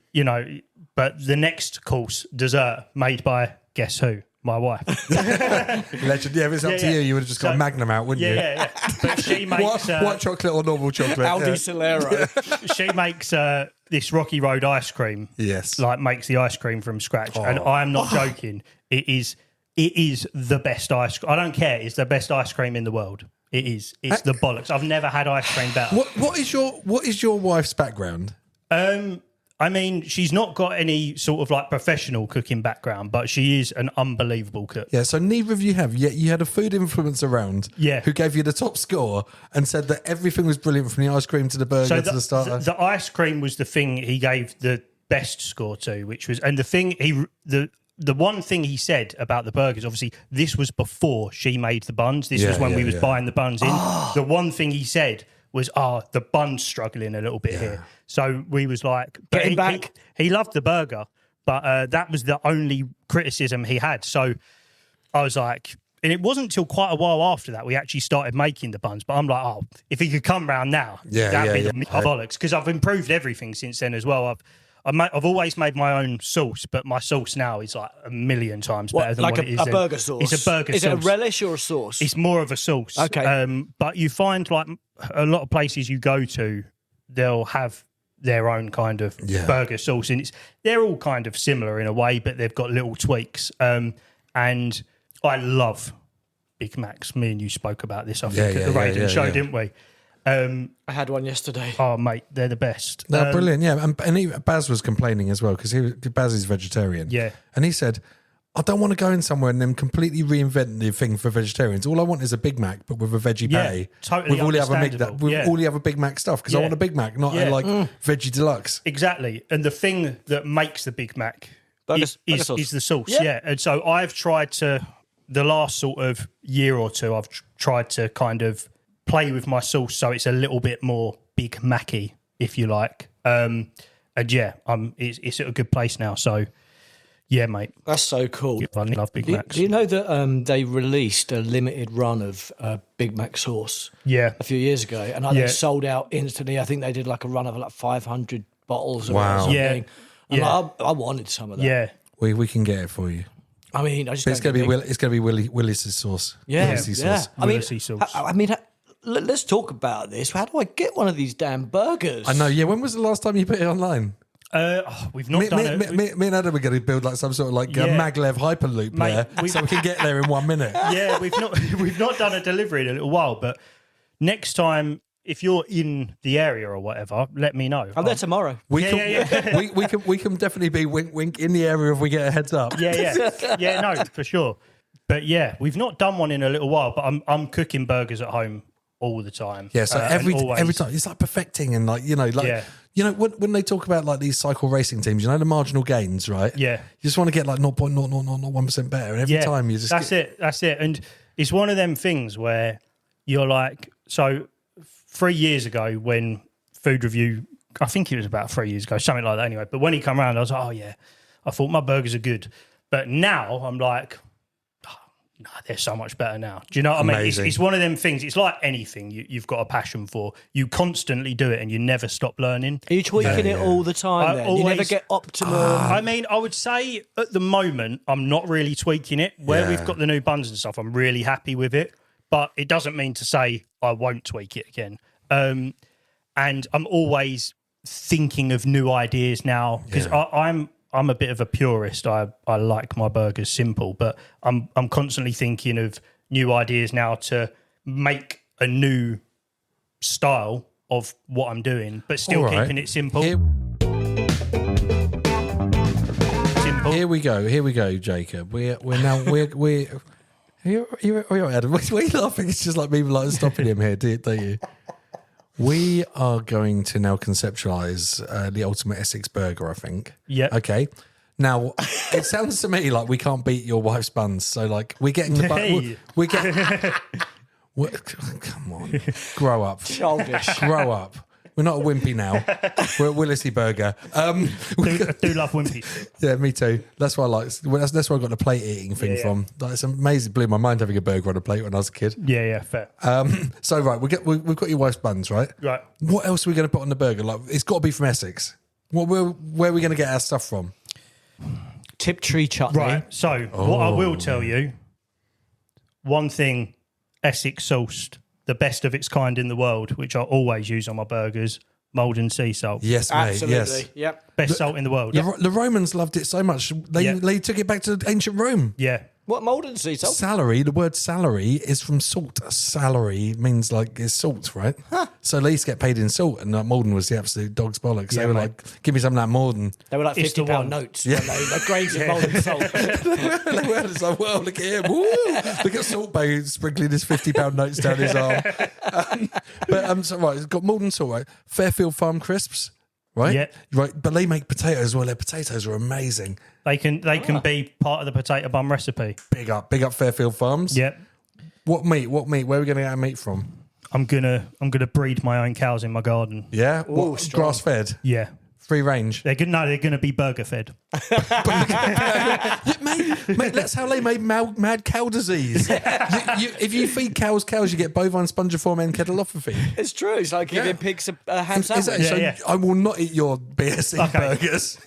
but the next course, dessert made by guess who? My wife. Legend. Yeah, if it's up to you, you would have just got a Magnum out, wouldn't you? Yeah. But she makes white chocolate or normal chocolate. Aldi Solero. She makes this Rocky Road ice cream. Yes. Like makes the ice cream from scratch. And I am not joking. It is the best ice cream. I don't care. It's the best ice cream in the world. It is. It's the bollocks. I've never had ice cream better. What is your wife's background? I mean, she's not got any sort of like professional cooking background, but she is an unbelievable cook. Yeah, so neither of you have, yet you had a food influencer around who gave you the top score and said that everything was brilliant from the ice cream to the burger to the starter. The ice cream was the thing he gave the best score to, which was, and the thing the one thing he said about the burgers, obviously, this was before she made the buns. This was when we was buying the buns in. The one thing he said was, the bun's struggling a little bit here. So we was like, Get him back. He loved the burger, but that was the only criticism he had. So I was like, and it wasn't until quite a while after that we actually started making the buns. But I'm like, if he could come round now, that'd be the bollocks. Because I've improved everything since then as well. I've always made my own sauce, but my sauce now is like a million times better than what it is. Like a burger sauce? It's a burger sauce. Is it a relish or a sauce? It's more of a sauce. Okay. But you find like a lot of places you go to, they'll have their own kind of burger sauce. And they're all kind of similar in a way, but they've got little tweaks. And I love Big Macs. Me and you spoke about this, I think, at the Raiden show, didn't we? I had one yesterday. Oh, mate, they're the best. They're brilliant, yeah. And Baz was complaining as well because Baz is vegetarian. Yeah. And he said, I don't want to go in somewhere and then completely reinvent the thing for vegetarians. All I want is a Big Mac, but with a veggie patty. Totally with all the other Big Mac stuff, because I want a Big Mac, not a veggie deluxe. Exactly. And the thing that makes the Big Mac is the sauce. Yeah. And so I've tried to, the last sort of year or two, I've tried to kind of play with my sauce so it's a little bit more Big Mac-y, if you like. And it's at a good place now. So, yeah, mate. That's so cool. I love Big Macs. Do you know that they released a limited run of Big Mac sauce a few years ago? And they sold out instantly. I think they did like a run of like 500 bottles or something. Yeah. I wanted some of that. Yeah. We can get it for you. I mean, it's going to be Willis's sauce. Willis's sauce. I mean, let's talk about this. How do I get one of these damn burgers? I know. Yeah. When was the last time you put it online? We've not done it. Me and Adam are going to build like some sort of like maglev hyperloop there, so we can get there in 1 minute. Yeah, we've not done a delivery in a little while, but next time, if you're in the area or whatever, let me know. I'm there tomorrow. We can definitely be wink in the area if we get a heads up. Yeah, no, for sure. But yeah, we've not done one in a little while. But I'm cooking burgers at home all the time. Yeah, so every time it's like perfecting and like when they talk about like these cycle racing teams, the marginal gains, right? Yeah, you just want to get like 0.001% better, and every time you just that's it. And it's one of them things where you're like, so 3 years ago when Food Review, I think it was about 3 years ago, something like that anyway. But when he came around, I was like, oh yeah, I thought my burgers are good. But now I'm like, no, they're so much better now. Do you know what I mean? It's one of them things. It's like anything you've got a passion for. You constantly do it and you never stop learning. Are you tweaking it all the time then? You never get optimum? I mean, I would say at the moment, I'm not really tweaking it. Where we've got the new buns and stuff, I'm really happy with it. But it doesn't mean to say I won't tweak it again. And I'm always thinking of new ideas now because I'm a bit of a purist. I like my burgers simple, but I'm constantly thinking of new ideas now to make a new style of what I'm doing, but still keeping it simple. Here we go, Jacob. We're Adam. Why are you laughing? It's just like me like stopping him here, don't you? We are going to now conceptualise the ultimate Essex burger, I think. Yeah. Okay. Now, it sounds to me like we can't beat your wife's buns. So, like, we're getting the bun. We're getting. Come on. Grow up. Childish. Grow up. We're not a wimpy now. We're a Willisy burger. I do love wimpies. Yeah, me too. That's why I like. That's where I got the plate eating thing from. Like, it's amazing. It blew my mind having a burger on a plate when I was a kid. Yeah, fair. So right, we've got your wife's buns, right? Right. What else are we going to put on the burger? Like, it's got to be from Essex. Where are we going to get our stuff from? Tiptree chutney. Right. So what I will tell you, one thing, Essex sourced. The best of its kind in the world, which I always use on my burgers, Maldon sea salt. Yes, mate. Absolutely. Yes. Yep. Best salt in the world. The Romans loved it so much. They took it back to ancient Rome. Yeah. What Maldon sea salt? Salary, the word salary is from salt. Salary means like it's salt, right? Huh. So they used to get paid in salt, and Maldon was the absolute dog's bollocks. They were like, give me some of that Maldon. They were like £50 notes. Yeah. Like grains of Maldon salt. They were just like, well, look at him. Woo! Look at Salt Bay sprinkling his £50 notes down his arm. So right, it's got Maldon salt, right? Fairfield Farm crisps. Right? Yeah. Right. But they make potatoes as well. Their potatoes are amazing. They can be part of the potato bun recipe. Big up Fairfield Farms. Yep. What meat? Where are we going to get our meat from? I'm gonna breed my own cows in my garden. Yeah, Ooh, strong. grass fed, Yeah. free range. They're gonna be burger fed. Mate, that's how they made mad cow disease. If you feed cows, you get bovine spongiform encephalopathy. It's true. It's like giving pigs a ham sandwich. Exactly. So Yeah. I will not eat your BSE burgers.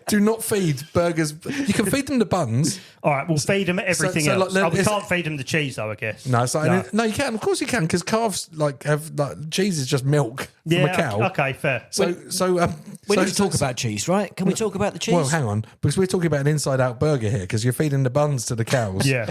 Do not feed burgers. You can feed them the buns. All right, we'll feed them everything so, else. like, We can't feed them the cheese, though, I guess. No, no, you can. Of course you can, because calves have cheese is just milk from Yeah, a cow. okay, fair. We need to talk about cheese, right? Can we talk about the cheese? Well, hang on, because we're talking about an inside-out burger here, because you're feeding the buns to the cows. Yeah.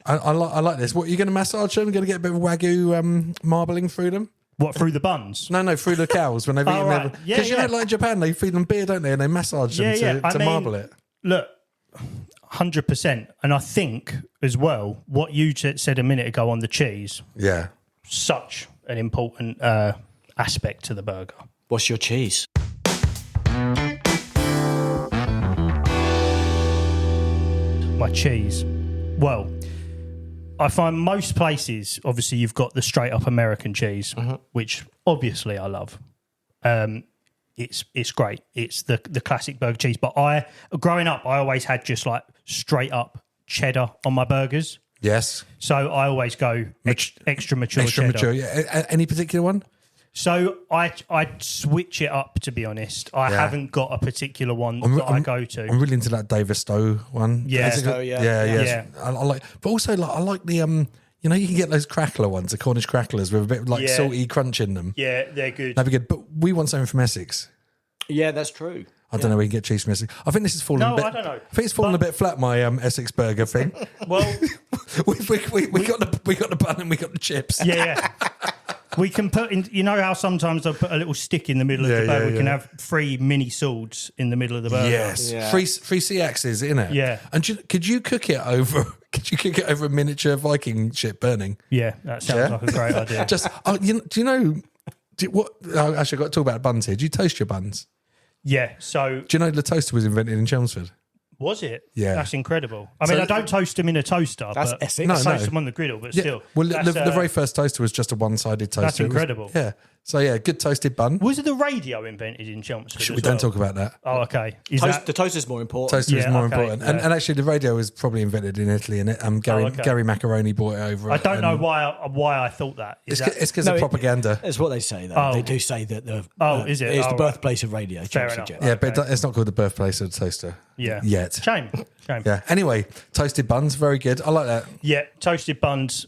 I like this. What, are you going to massage them? Going to get a bit of wagyu marbling through them? What, through the buns? No, through the cows when they've eaten right. their... Yeah, Because yeah. you know, like in Japan, they feed them beer, don't they? And they massage them to marble it. Look, 100%. And I think, as well, what you said a minute ago on the cheese, Yeah. such an important aspect to the burger. What's your cheese? My cheese. Well, I find most places, obviously, you've got the straight up American cheese, which obviously I love. It's great. It's the classic burger cheese. But growing up, I always had just like straight up cheddar on my burgers. Yes. So I always go extra mature Extra cheddar. mature. Yeah. Any particular one? So I switch it up, to be honest. I haven't got a particular one that I go to. I'm really into that David Stowe one. Yeah. Is it good? Stowe, yeah. Yeah. I like, but also I like the you know, you can get those crackler ones, the Cornish cracklers with a bit of like salty crunch in them. Yeah, they're good. That'd be good. But we want something from Essex. Yeah, that's true. I don't know where you can get cheese from Essex. I think this has fallen. No, a bit, I don't know. I think it's fallen a bit flat. My Essex burger thing. Well, we got the bun and we got the chips. yeah. We can put in, you know how sometimes I put a little stick in the middle of the burger? We can have 3 mini swords in the middle of the burger. Yes, Yeah. three C axes in it. Yeah. And could you cook it over? Could you cook it over a miniature Viking ship burning? Yeah, that sounds like a great idea. Just what? Oh, actually, I've got to talk about buns here. Do you toast your buns? Yeah, so Do you know the toaster was invented in Chelmsford? was it? Yeah. That's incredible. I mean, I don't toast them in a toaster, That's but Essex. I No, toast them on the griddle, but still. Well, that's, the very first toaster was just a one-sided toaster. That's It was- incredible. yeah. So yeah, good toasted bun. Was it the radio invented in Chelmsford? We as don't well? talk about that. Oh, okay. Is The toaster's more important. Toaster is Yeah, more okay, important, yeah. and actually the radio was probably invented in Italy, and Gary Macaroni brought it over. I don't know why I thought that. Is It's because of propaganda. That's what they say, though. Oh. They do say that is it? it's Oh, the right. birthplace of radio. Fair Chelsea enough. Jet. Yeah, but it's not called the birthplace of the toaster. Yeah. Yet. Shame. Yeah. Anyway, toasted buns, very good. I like that. Yeah, toasted buns,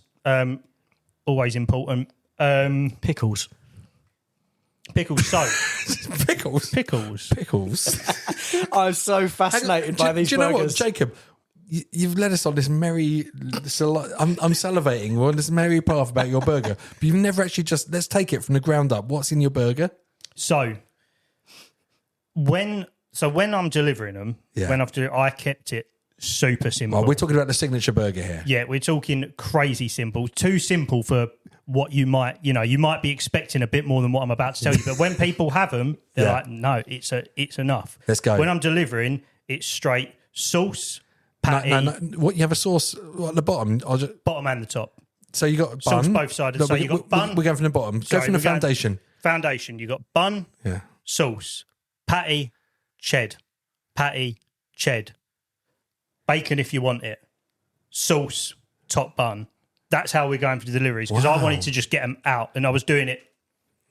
always important. Pickles. Pickles, so Pickles. pickles. I'm so fascinated by these do you know what, burgers. Jacob? You've led us on this merry. I'm salivating. We're on this merry path about your burger, but you've never actually let's take it from the ground up. What's in your burger? So when I'm delivering them, I kept it super simple. Well, we're talking about the signature burger here. Yeah, we're talking crazy simple. Too simple for what you might be expecting a bit more than what I'm about to tell you. But when people have them, they're like, no, it's enough. Let's go. When I'm delivering, it's straight sauce, patty, No. What, you have a sauce at the bottom? bottom and the top. So you got bun. Sauce both sides. So you got bun. We're going from the bottom. Go Sorry, from the we're going- foundation. Foundation. You got bun, Yeah. sauce, patty, ched, patty, ched, bacon if you want it, sauce, top bun. That's how we're going for the deliveries because I Wow. wanted to just get them out, and I was doing it.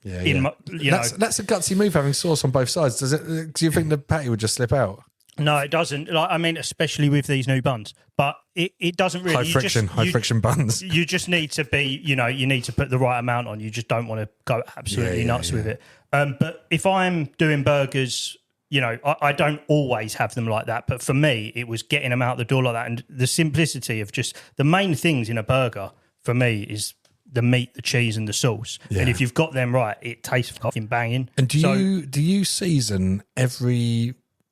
Yeah, My, that's a gutsy move, having sauce on both sides. Do you think the patty would just slip out? No, it doesn't. I mean, especially with these new buns, but it doesn't really. High friction buns. You just need to be, you need to put the right amount on. You just don't want to go absolutely nuts with it. But if I'm doing burgers, I don't always have them like that. But for me, it was getting them out the door like that. And the simplicity of just the main things in a burger for me is the meat, the cheese, and the sauce. Yeah. And if you've got them right, it tastes fucking banging. And do you season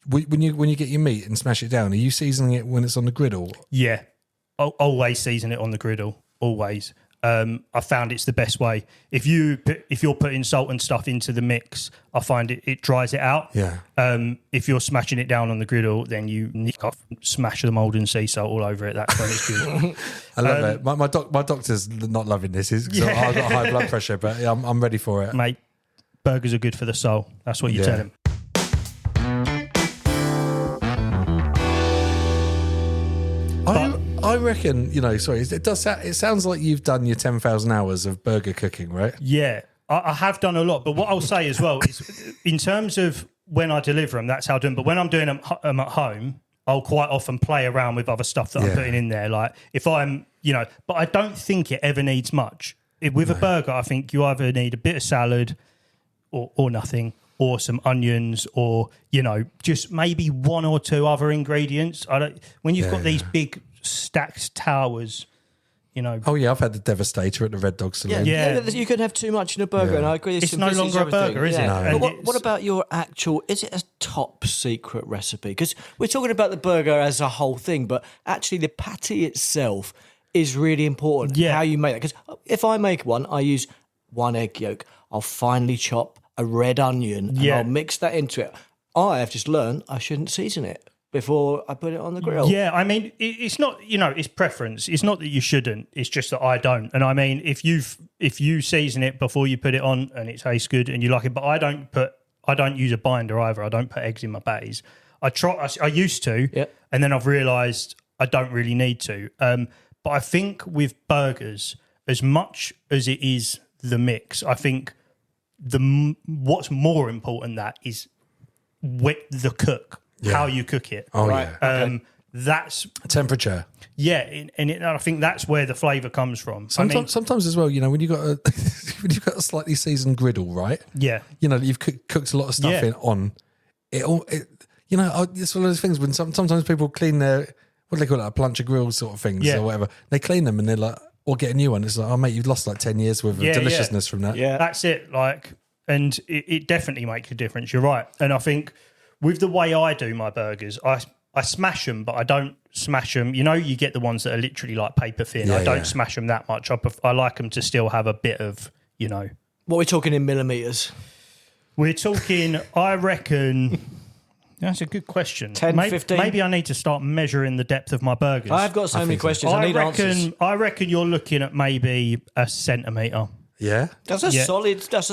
when you get your meat and smash it down? Are you seasoning it when it's on the griddle? Yeah, always season it on the griddle. Always. I found it's the best way. If you're putting salt and stuff into the mix, I find it dries it out. Yeah. If you're smashing it down on the griddle, then you smash the mould and sea salt all over it. That's when it's good. I love it. My doctor's not loving this. I've got high blood pressure, but yeah, I'm ready for it. Mate, burgers are good for the soul. That's what you tell him. I reckon, it sounds like you've done your 10,000 hours of burger cooking, right? Yeah, I have done a lot. But what I'll say as well is, in terms of when I deliver them, that's how I do them. But when I'm doing them at home, I'll quite often play around with other stuff that I'm putting in there. Like if I'm, but I don't think it ever needs much. With a burger, I think you either need a bit of salad or nothing, or some onions, or, just maybe one or two other ingredients. When you've got these big stacked towers, Oh yeah, I've had the Devastator at the Red Dog Saloon. Yeah, you can have too much in a burger, and I agree. It's no longer a burger, is it? No. But what about your actual? Is it a top secret recipe? Because we're talking about the burger as a whole thing, but actually the patty itself is really important. Yeah. How you make it. Because if I make one, I use one egg yolk. I'll finely chop a red onion, and I'll mix that into it. I have just learned I shouldn't season it before I put it on the grill. Yeah, I mean, it's not, it's preference. It's not that you shouldn't. It's just that I don't. And I mean, if you season it before you put it on and it tastes good and you like it, but I don't use a binder either. I don't put eggs in my patties. I used to, and then I've realised I don't really need to. But I think with burgers, as much as it is the mix, I think what's more important that is the cook. How you cook it. Oh, right. Yeah. That's temperature. Yeah, and I think that's where the flavour comes from. Sometimes as well, when you've got a slightly seasoned griddle, right? Yeah. You've cooked a lot of stuff on it. It's one of those things when sometimes people clean their, what do they call it, a plancha grill sort of things or whatever. They clean them and they're like, or get a new one. It's like, oh mate, you've lost like 10 years worth of deliciousness from that. Yeah, that's it. And it definitely makes a difference. You're right. And I think with the way I do my burgers, I smash them, but I don't smash them. You get the ones that are literally like paper thin. I don't smash them that much. I like them to still have a bit of, What are we talking in millimetres? We're talking, I reckon... That's a good question. 10, 15? Maybe I need to start measuring the depth of my burgers. I've got so many questions. I need answers. I reckon you're looking at maybe a centimetre. Yeah, that's a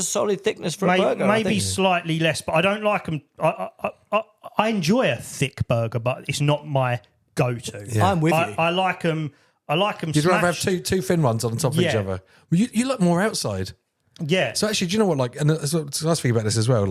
solid thickness for a burger. Maybe slightly less, but I don't like them. I enjoy a thick burger, but it's not my go-to. Yeah. I'm with you. I like them. You'd rather have two thin ones on top of each other. Well, you look more outside. Yeah. So actually, do you know what? And I was thinking about this as well.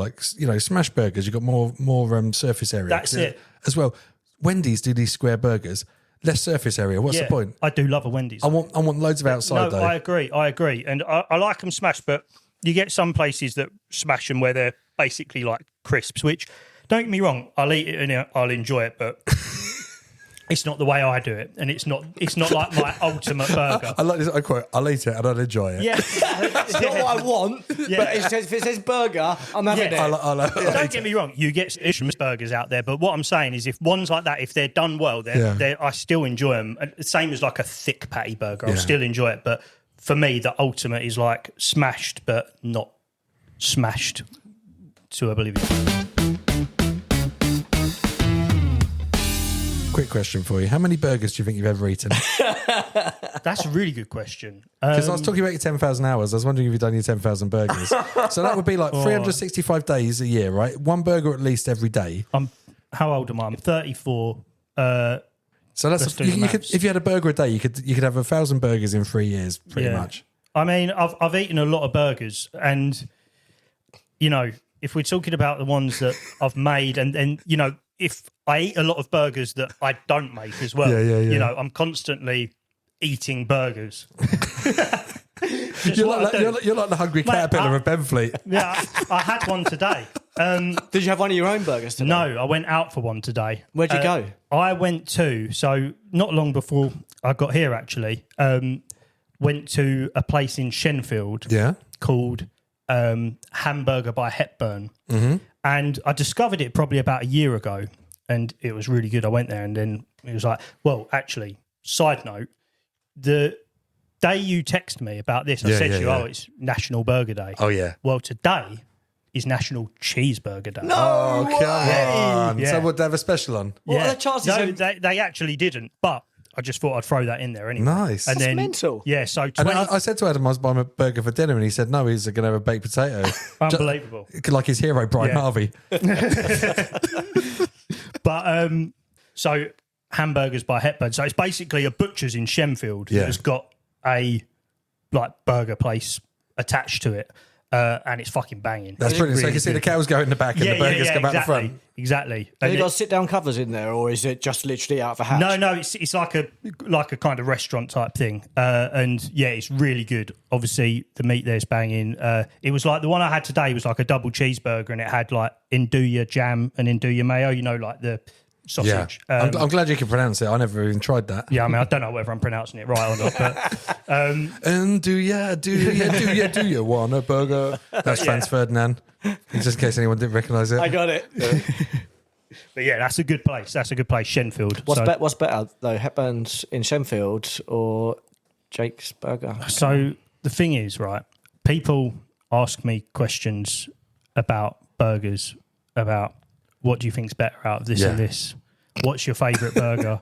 Smash burgers, you've got more surface area. That's it as well. Wendy's do these square burgers. Less surface area. What's the point? I do love a Wendy's. I want loads of outside though. I agree. And I like them smashed, but you get some places that smash them where they're basically like crisps, which, don't get me wrong, I'll eat it and I'll enjoy it, but it's not the way I do it. And it's not like my ultimate burger. I like this. I quote, I'll eat it and I'll enjoy it. Yeah. It's not what I want, but if it says burger, I'm having it. Don't get me wrong, you get burgers out there, but what I'm saying is if ones like that, if they're done well, I still enjoy them. Same as like a thick patty burger, I'll still enjoy it. But for me, the ultimate is like smashed, but not smashed to oblivion. Quick question for you. How many burgers do you think you've ever eaten? That's a really good question. Because I was talking about your 10,000 hours. I was wondering if you've done your 10,000 burgers. So that would be like 365 days a year, right? One burger at least every day. How old am I? I'm 34. So that's if you had a burger a day, you could have 1,000 burgers in 3 years, pretty much. I mean, I've eaten a lot of burgers, and if we're talking about the ones that I've made, and if I eat a lot of burgers that I don't make as well, I'm constantly eating burgers. You're like the hungry caterpillar of Benfleet. Yeah, I had one today. Did you have one of your own burgers today? No, I went out for one today. Where'd you go? I went so not long before I got here, actually, went to a place in Shenfield called Hamburger by Hepburn. Mm-hmm. And I discovered it probably about a year ago, and it was really good. I went there, and then it was like, well, actually, side note, day you text me about this, I said to you, it's National Burger Day. Oh, yeah. Well, today is National Cheeseburger Day. Oh, come on. Yeah. So would they have a special on? What are the chances? No, they actually didn't, but I just thought I'd throw that in there anyway. Nice. And That's then, mental. Yeah, so And 20... I said to Adam I was buying a burger for dinner, and he said no, he's going to have a baked potato. Unbelievable. Like his hero, Brian Yeah. Harvey. But so Hamburgers by Hepburn. So it's basically a butcher's in Shenfield Yeah. that has got a burger place attached to it, and it's fucking banging. That's It's brilliant. So you really can see the good. cows go in the back and the burgers come out the exactly, front. Exactly. Have And you got sit-down covers in there, or is it just literally out of a hatch? no, it's like a kind of restaurant type thing, and yeah, it's really good. Obviously, the meat there's banging. It was like the one I had today was like a double cheeseburger, and it had like Induja jam and Induja mayo. You know, like the Yeah. sausage. I'm glad you can pronounce it. I never even tried that. Yeah, I mean, I don't know whether I'm pronouncing it right or not, but And do you want a burger? That's Franz Ferdinand. Just in case anyone didn't recognise it. I got it. but yeah, that's a good place. That's a good place, Shenfield. What's better though, Hepburn's in Shenfield or Jake's Burger? So the thing is, right, people ask me questions about burgers, about what do you think's better out of this and this? What's your favourite burger?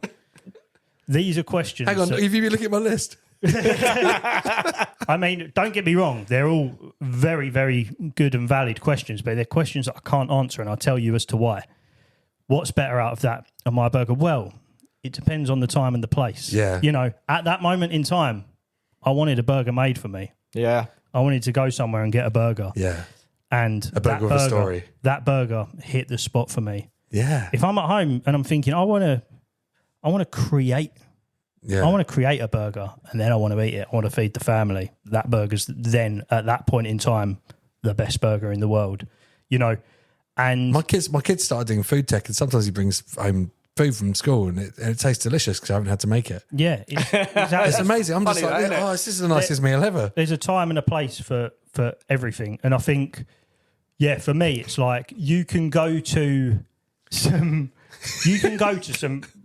These are questions. Hang on, that- have you been looking at my list? I mean, don't get me wrong. They're all very, very good and valid questions, but they're questions that I can't answer, and I'll tell you as to why. What's better out of that and my burger? Well, it depends on the time and the place. Yeah. You know, at that moment in time, I wanted a burger made for me. Yeah. I wanted to go somewhere and get a burger. Yeah. And A burger with a story. That burger hit the spot for me. Yeah. If I'm at home and I'm thinking, I want to create Yeah. I want to create a burger and then I want to eat it. I want to feed the family. That burger's then, at that point in time, the best burger in the world. You know, and My kids started doing food tech, and sometimes he brings home food from school, and it tastes delicious because I haven't had to make it. yeah, exactly. It's amazing. I'm just Funny like, that, isn't it? this is the nicest meal ever. There's a time and a place for everything. And I think, yeah, for me, it's like you can go to some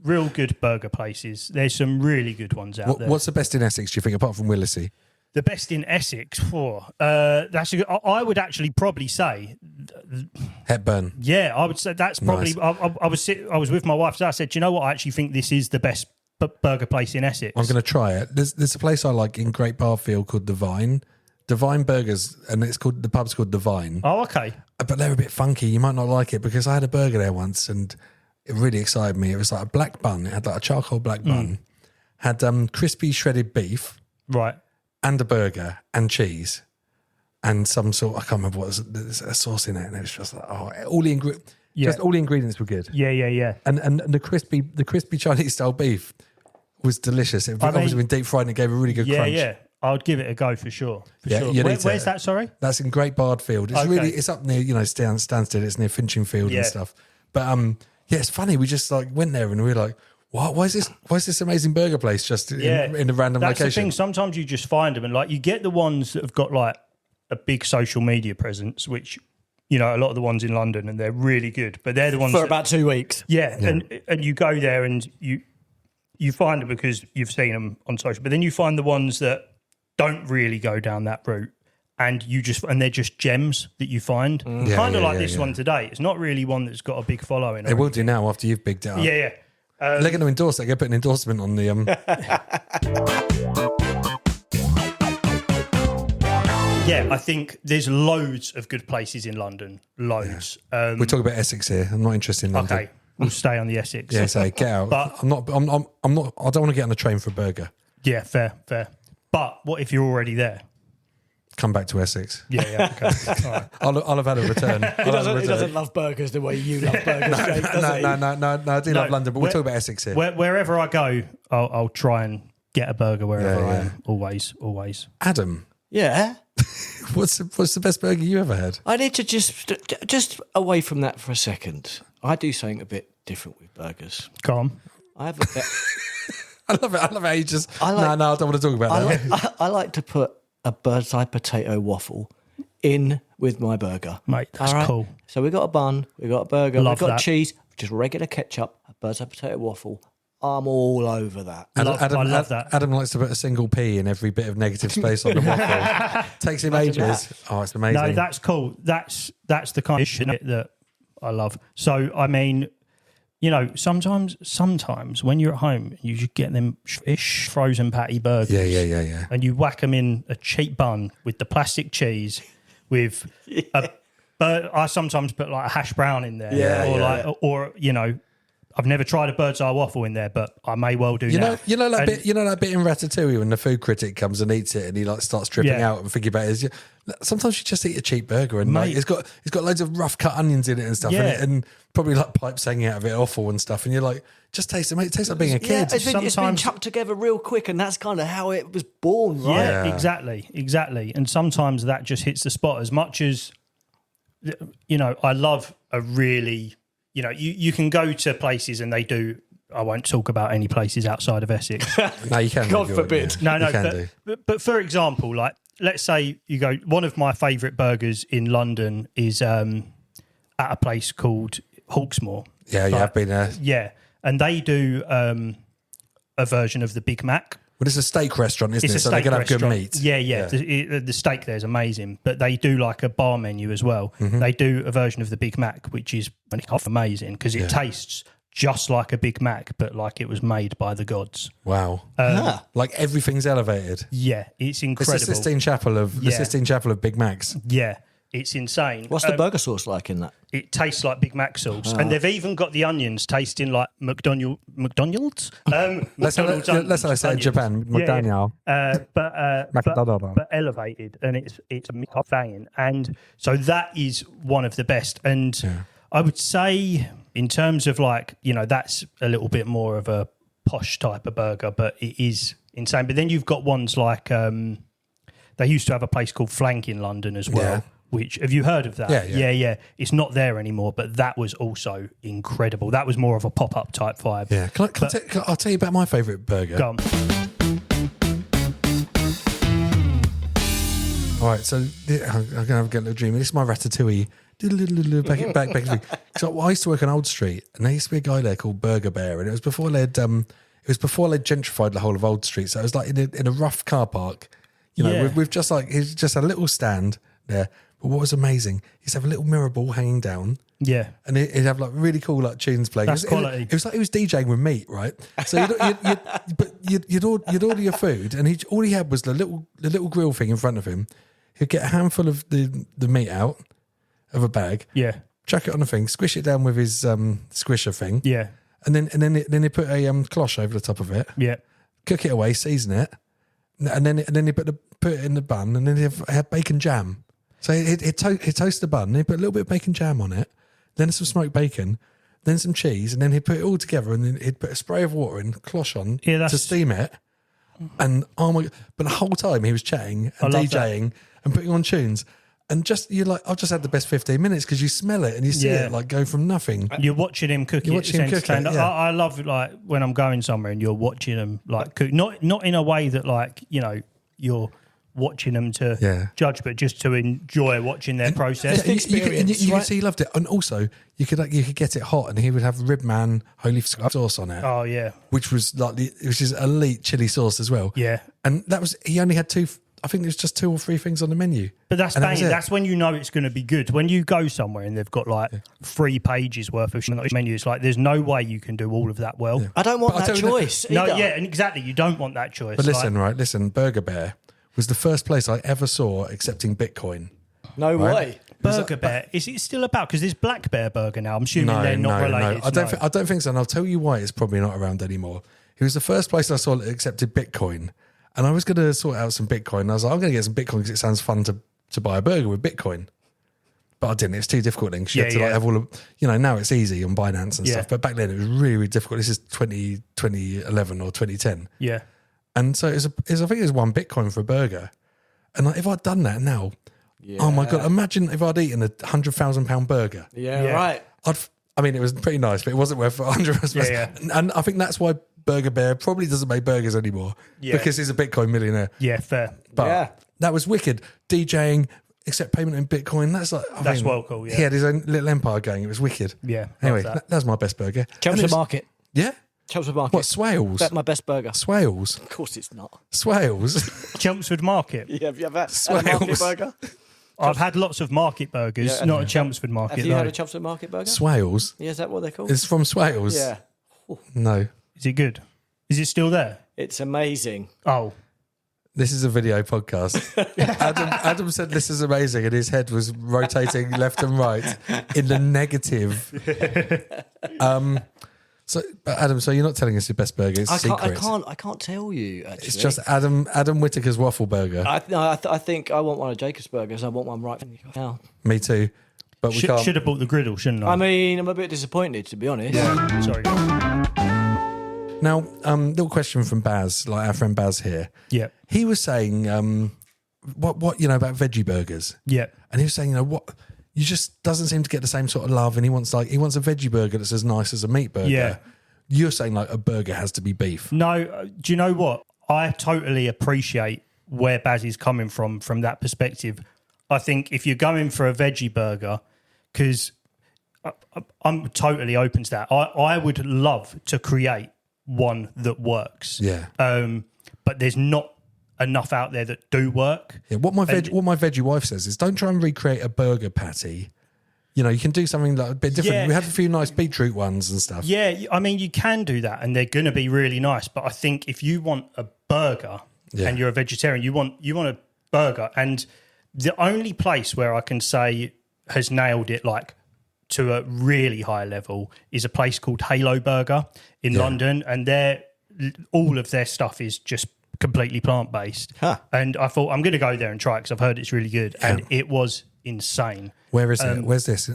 real good burger places. There's some really good ones out there. What's the best in Essex, do you think, apart from Willisy? The best in Essex? I would actually probably say, Hepburn. yeah, I would say that's probably. Nice. I was with my wife, so I said, do you know what? I actually think this is the best burger place in Essex. I'm going to try it. There's a place I like in Great Bardfield called Devine Burgers, and the pub's called Devine. Oh, okay. But they're a bit funky. You might not like it because I had a burger there once, and it really excited me. It was like a black bun. It had like a charcoal black bun, had crispy shredded beef, Right. and a burger and cheese and some sort, I can't remember what it was, there's a sauce in it, and it was just like, all the ingredients were good. Yeah. And the crispy Chinese style beef was delicious. It obviously been deep fried and it gave a really good crunch. Yeah. I would give it a go for sure. You need Where's to- that? Sorry. That's in Great Bardfield. It's Okay. it's up near, Stansted. It's near Finchinfield Yeah. and stuff. But it's funny. We just like went there and we were like, why is this amazing burger place just in a random That's location? the thing. Sometimes you just find them, and like you get the ones that have got like a big social media presence, which a lot of the ones in London, and they're really good. But they're the ones For that, about 2 weeks. yeah. And you go there and you find them because you've seen them on social. But then you find the ones that don't really go down that route, and they're just gems that you find. Kind of like this one today. It's not really one that's got a big following. It will do now after you've bigged it up. Yeah. They're going to endorse it. They're going to put an endorsement on the. Yeah, I think there's loads of good places in London. Loads. We're talking about Essex here. I'm not interested in London. Okay, we'll stay on the Essex. Yeah, so get out. But- I'm not. I don't want to get on a train for a burger. Yeah, fair. But what if you're already there? Come back to Essex. Yeah. Okay. All right. I'll have had a return. He doesn't love burgers the way you love burgers, Jake, does he? No. I do love London, but we're talking about Essex here. Wherever I go, I'll try and get a burger wherever I am. Always. Adam, Yeah. what's the best burger you ever had? I need to just away from that for a second. I do something a bit different with burgers. Go on. I have a bit, I love it. I love how you just. I like- no, I don't want to talk about that. I like to put a Birdseye Potato Waffle in with my burger. Mate, that's All right? cool. So we got a bun, we got a burger, Love we got that. cheese, just regular ketchup, a Birdseye Potato Waffle. I'm all over that. I love that. Adam likes to put a single P in every bit of negative space on the waffle. Takes him ages. that. Oh, it's amazing. No, that's cool. That's the kind of shit that I love. So, I mean, you know, sometimes when you're at home, you just get them fish frozen patty burgers. Yeah. And you whack them in a cheap bun with the plastic cheese with but I sometimes put like a hash brown in there. Or you know, I've never tried a Birdseye waffle in there, but I may well do now. You know that bit in Ratatouille when the food critic comes and eats it and he like starts tripping out and thinking about it. Sometimes you just eat a cheap burger and like, it's got loads of rough cut onions in it and stuff, and probably like pipes hanging out of it awful and stuff. And you're like, just taste it, mate. It tastes like being a kid. It's been chucked together real quick, and that's kind of how it was born, right? Yeah, exactly. And sometimes that just hits the spot. As much as, you know, I love a really, you know, you can go to places and they do. I won't talk about any places outside of Essex. No, you can. God forbid. But for example, like let's say you go. One of my favourite burgers in London is at a place called Hawksmoor. Yeah, I've been there. Yeah, and they do a version of the Big Mac. Well, it's a steak restaurant, isn't It's it? a So they're steak going to have good restaurant. meat. Yeah. The steak there is amazing, but they do like a bar menu as well. Mm-hmm. They do a version of the Big Mac, which is amazing because it tastes just like a Big Mac, but like it was made by the gods. Wow. Like everything's elevated. Yeah, it's incredible. It's the Sistine Chapel of Big Macs. Yeah, it's insane. What's the burger sauce like in that? It tastes like Big Mac sauce, and they've even got the onions tasting like McDonald's. Let's say in Japan, McDonald's. But elevated, and it's a banging, and so that is one of the best. And I would say, in terms of like, you know, that's a little bit more of a posh type of burger, but it is insane. But then you've got ones like they used to have a place called Flank in London as well. Yeah. Which, have you heard of that? Yeah. It's not there anymore, but that was also incredible. That was more of a pop-up type vibe. Yeah. I'll tell you about my favourite burger. Go on. All right, so I'm going to have a go at the dreamy. This is my ratatouille. Back. So I used to work on Old Street, and there used to be a guy there called Burger Bear, and it was before they'd gentrified the whole of Old Street. So it was like in a rough car park, you know, with just like he's just a little stand there. But what was amazing, he used to have a little mirror ball hanging down. Yeah. And he'd have like really cool like tunes playing. That's quality. It was like he was DJing with meat, right? So you'd order your food, and all he had was the little grill thing in front of him. He'd get a handful of the meat out of a bag, chuck it on the thing, squish it down with his squisher thing, and then he put a cloche over the top of it, cook it away, season it, and then he put it in the bun, and then he had bacon jam. So he'd toast the bun, and he'd put a little bit of bacon jam on it, then some smoked bacon, then some cheese, and then he'd put it all together, and then he'd put a spray of water in, cloche on to steam it. And oh my God! But the whole time he was chatting and DJing and putting on tunes, and just you're like, I've just had the best 15 minutes because you smell it and you see it like go from nothing. You're watching him cook it. I love like when I'm going somewhere and you're watching him like cook, not in a way that like, you know, you're watching them to judge, but just to enjoy watching their process. You can see he loved it, and also you could get it hot, and he would have Ribman holy sauce on it. Oh yeah, which was which is elite chili sauce as well. Yeah, and he only had two. I think there's just 2 or 3 things on the menu. But that's banging. That's when you know it's going to be good. When you go somewhere and they've got like 3 pages worth of menu, it's like there's no way you can do all of that well. Yeah. I don't want that choice. No, and exactly, you don't want that choice. But listen, Burger Bear was the first place I ever saw accepting Bitcoin. No way. Burger Bear, is it still about? Because there's Black Bear Burger now. I'm assuming they're not related. No. I don't think so, and I'll tell you why it's probably not around anymore. It was the first place I saw that accepted Bitcoin, and I was going to sort out some Bitcoin. And I was like, I'm going to get some Bitcoin because it sounds fun to buy a burger with Bitcoin. But I didn't. It's too difficult then. You had to have all of, now it's easy on Binance and stuff. But back then it was really, really difficult. This is 2011 or 2010. Yeah. And so I think it was $1 Bitcoin for a burger. And like, if I'd done that now, oh my God, imagine if I'd eaten £100,000 burger. Yeah, right. It was pretty nice, but it wasn't worth £100,000. Yeah. And I think that's why Burger Bear probably doesn't make burgers anymore because he's a Bitcoin millionaire. Yeah, fair. But that was wicked. DJing, accept payment in Bitcoin. That's well cool. Yeah. He had his own little empire going. It was wicked. Yeah. Anyway, that was my best burger. Chelsea Market. Yeah. Chelmsford Market. What, Swales? My best burger. Swales? Of course it's not. Swales? Chelmsford Market. Yeah, have you ever had a market burger? I've had lots of market burgers, Yeah, not a Chelmsford Market. Have you had though. a Chelmsford Market burger? Swales? Yeah, is that what they're called? It's from Swales? Yeah. No. Is it good? Is it still there? It's amazing. Oh, This is a video podcast. Adam said this is amazing, and his head was rotating left and right in the negative. But Adam, so you're not telling us your best burger? It's secret. I can't tell you. Actually, It's just Adam Whittaker's waffle burger. I think I want one of Jacob's burgers. I want one right now. Me too, but we can't. should have bought the griddle, shouldn't I? I mean, I'm a bit disappointed, to be honest. Sorry. Now, little question from Baz, like our friend Baz here. Yeah. He was saying, what about veggie burgers? Yeah. And he was saying, what you just doesn't seem to get the same sort of love, and he wants a veggie burger that's as nice as a meat burger. Yeah. You're saying like a burger has to be beef. No, do you know what? I totally appreciate where Baz is coming from that perspective. I think if you're going for a veggie burger, because I'm totally open to that. I would love to create one that works. Yeah. But there's not enough out there that do work. Yeah. What my veggie wife says is, don't try and recreate a burger patty. You know, you can do something like a bit different. Yeah. We have a few nice beetroot ones and stuff. Yeah, I mean, you can do that, and they're going to be really nice. But I think if you want a burger and you're a vegetarian, you want a burger. And the only place where I can say has nailed it, like to a really high level, is a place called Halo Burger in London, and all of their stuff is just completely plant based. Huh. And I thought I'm going to go there and try it because I've heard it's really good, and it was insane. Where is it? Where's this?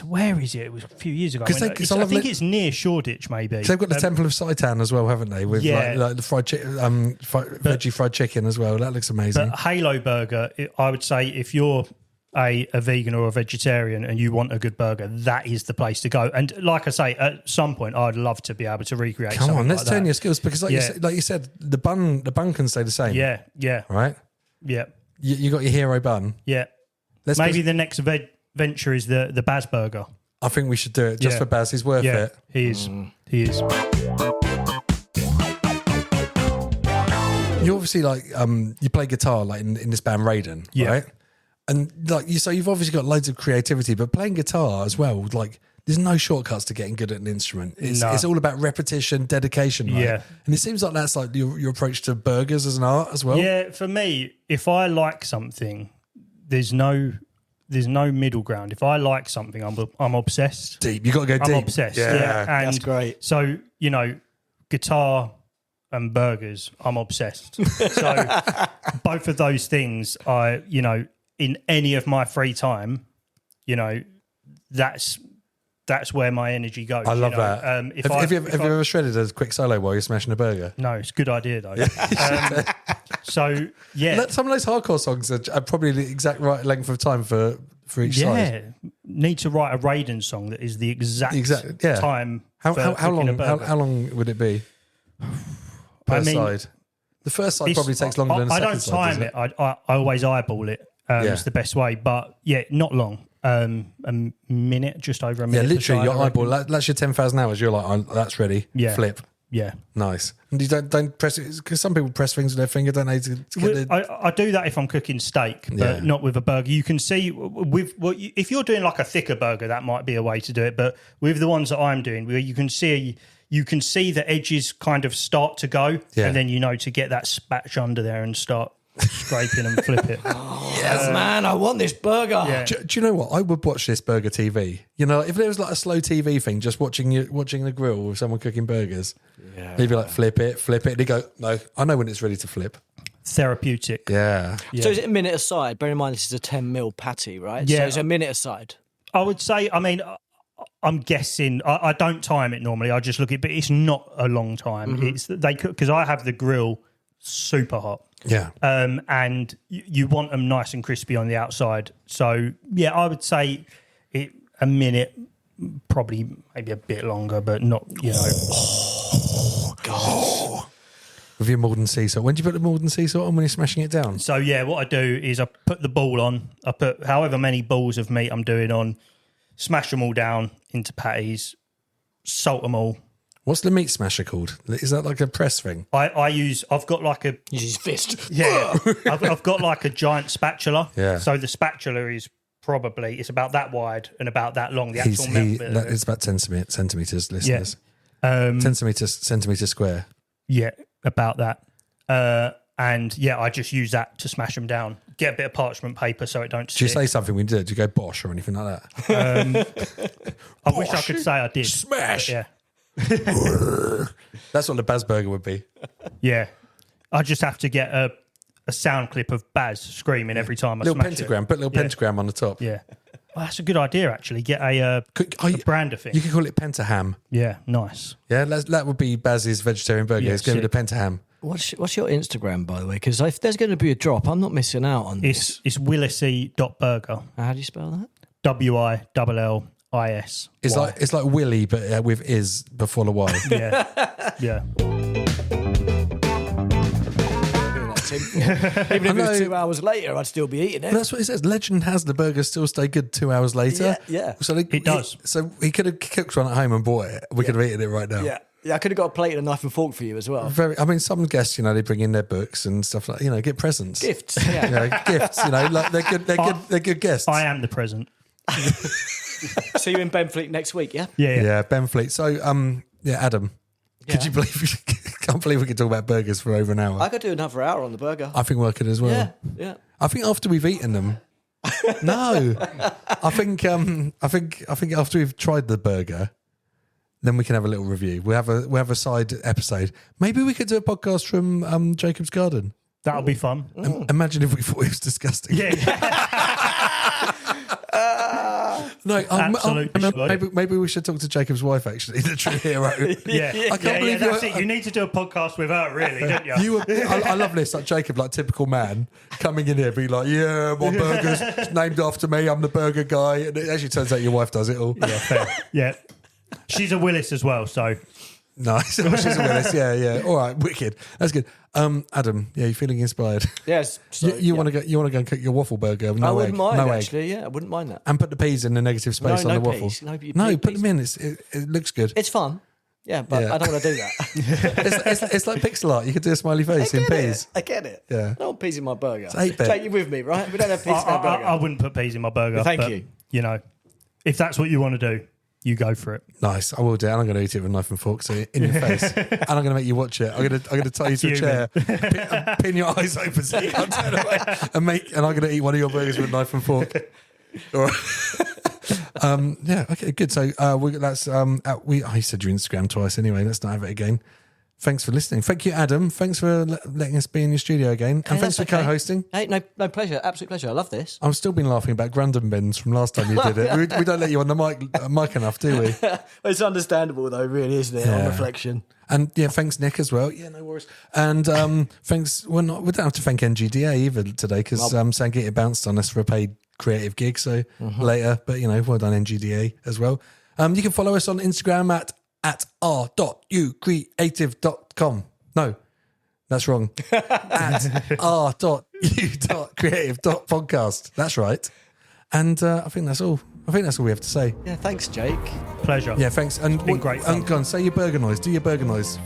Where is it? It was a few years ago. I think it's near Shoreditch, maybe. They've got the Temple of Seitan as well, haven't they? With like the veggie fried chicken as well. That looks amazing. But Halo Burger, I would say if you're a vegan or a vegetarian and you want a good burger, that is the place to go. And like I say, at some point, I'd love to be able to recreate. Come on, let's like turn that. your skills, because like you said, the bun can stay the same. Yeah. Right. Yeah. You got your hero bun. Yeah. Maybe the next venture is the Baz Burger. I think we should do it just for Baz. He's worth it. He is. He is. You obviously you play guitar like in this band Raiden, right? And so you've obviously got loads of creativity, but playing guitar as well, like there's no shortcuts to getting good at an instrument. It's all about repetition, dedication. Right? Yeah. And it seems like that's like your approach to burgers as an art as well. Yeah, for me, if I like something, there's no middle ground. If I like something, I'm obsessed. Deep. You got to go deep. I'm obsessed. Yeah. And that's great. So, guitar and burgers, I'm obsessed. So both of those things, in any of my free time, that's where my energy goes. I love that. Have you ever shredded a quick solo while you're smashing a burger? No, it's a good idea though. So yeah, some of those hardcore songs are probably the exact right length of time for each side. Need to write a Raiden song that is the exact time. How long would it be per side? The first side probably takes longer than the second side. I don't time it. I always eyeball it. It's the best way, but not long. A minute, just over a minute. Yeah, literally, your eyeball. That's your 10,000 hours. You're like, that's ready. Yeah. Flip. Yeah. Nice. And you don't press it, because some people press things with their finger, don't they? I do that if I'm cooking steak, but not with a burger. You can see if you're doing like a thicker burger, that might be a way to do it. But with the ones that I'm doing, where you can see the edges kind of start to go, and then to get that spatch under there and start scraping and flip it. Yes, man, I want this burger. Yeah. Do you know what? I would watch this burger TV. If there was like a slow TV thing, just watching the grill with someone cooking burgers. Yeah. They'd be like, flip it. And they go, no, I know when it's ready to flip. Therapeutic. Yeah. So is it a minute aside? Bear in mind, this is a 10 mil patty, right? Yeah. So it's a minute aside. I would say, I'm guessing, I don't time it normally. I just look at it, but it's not a long time. Mm-hmm. They cook, because I have the grill super hot. Yeah. And you want them nice and crispy on the outside. So, I would say a minute, probably maybe a bit longer, but not, Oh, God. With your Morden sea salt. When do you put the Morden sea salt on, when you're smashing it down? So, what I do is I put the ball on. I put however many balls of meat I'm doing on, smash them all down into patties, salt them all. What's the meat smasher called? Is that like a press thing? I've got like a Use his fist. yeah. I've got like a giant spatula. Yeah. So the spatula is probably it's about that wide and about that long. The actual melt bit of it. It's about 10 centimeters, listeners. Yeah. 10 centimeters square. Yeah, about that. And yeah, I just use that to smash them down. Get a bit of parchment paper so it don't stick. Do you say something when you do it? Do you go bosh or anything like that? I wish I could say I did. Smash! Yeah. That's what the Baz burger would be. Yeah. I just have to get a sound clip of Baz screaming every time I Little smash pentagram. it. Put a little pentagram on the top. Yeah. Well, that's a good idea, actually. Get a brander thing. You could call it pentaham. Yeah, nice. Yeah, that would be Baz's vegetarian burger. Yeah, It's going to be sick. the pentaham. What's your Instagram, by the way? Because if there's going to be a drop, I'm not missing out on this. It's willisy.burger. How do you spell that? WILLIS. It's like Willy, but with is before the Y. Yeah. Yeah. Even if it was 2 hours later, I'd still be eating it. That's what it says. Legend has the burger still stay good 2 hours later. Yeah. So It does. So he could have cooked one at home and bought it. We could have eaten it right now. Yeah. I could have got a plate and a knife and fork for you as well. I mean, some guests, they bring in their books and stuff like, get presents. Gifts. Yeah. Gifts. Like they're good. They're good guests. I am the present. See you in Benfleet next week, yeah? Yeah, Benfleet. So, Adam, could you believe? Can't believe we could talk about burgers for over an hour. I could do another hour on the burger. I think we could as well. Yeah. I think after we've eaten them. No, I think after we've tried the burger, then we can have a little review. We have a side episode. Maybe we could do a podcast from Jacob's Garden. That'll be fun. Imagine if we thought it was disgusting. No, Absolutely. maybe we should talk to Jacob's wife. Actually, the true hero. Yeah, I can't believe that's it. You need to do a podcast with her, really, don't you? I love this. Like Jacob, like typical man, coming in here, being like, "Yeah, my burger's named after me. I'm the burger guy." And it actually turns out your wife does it all. Yeah, fair. Yeah, she's a Willis as well, so Nice. She's a Willis. Yeah. All right, wicked. That's good. Adam, you feeling inspired? Yes. So, You want to go and cook your waffle burger? I wouldn't mind, actually. Yeah, I wouldn't mind that. And put the peas in the negative space on the waffle. Peas. No, put them in. It looks good. It's fun. Yeah, but I don't want to do that. It's like pixel art. You could do a smiley face in peas. I get it. Yeah. I don't want peas in my burger. It's 8-bit. Take you with me, right? We don't have peas in our burger. I wouldn't put peas in my burger. Thank you. You know, if that's what you want to do, you go for it. Nice. I will do it. And I'm going to eat it with a knife and fork, so in your face. And I'm going to make you watch it. I'm going to tie you to a chair, pin your eyes open so you can't turn away, and I'm going to eat one of your burgers with a knife and fork. All right. Okay, good. So I said your Instagram twice anyway. Let's not have it again. Thanks for listening. Thank you, Adam. Thanks for letting us be in your studio again. And thanks for co-hosting. Hey, no pleasure. Absolute pleasure. I love this. I've still been laughing about Grandin bins from last time you did it. We don't let you on the mic enough, do we? It's understandable though, really, isn't it? On reflection. And thanks Nick as well. Yeah, no worries. And thanks. We don't have to thank NGDA either today because Sangita bounced on us for a paid creative gig. So later, but well done NGDA as well. You can follow us on Instagram at r.ucreative.com. No, that's wrong. At r.u.creative.podcast. That's right. And I think that's all. we have to say. Yeah, thanks, Jake. Pleasure. Yeah, thanks. And been great fun. Go on, say your burger noise. Do your burger noise.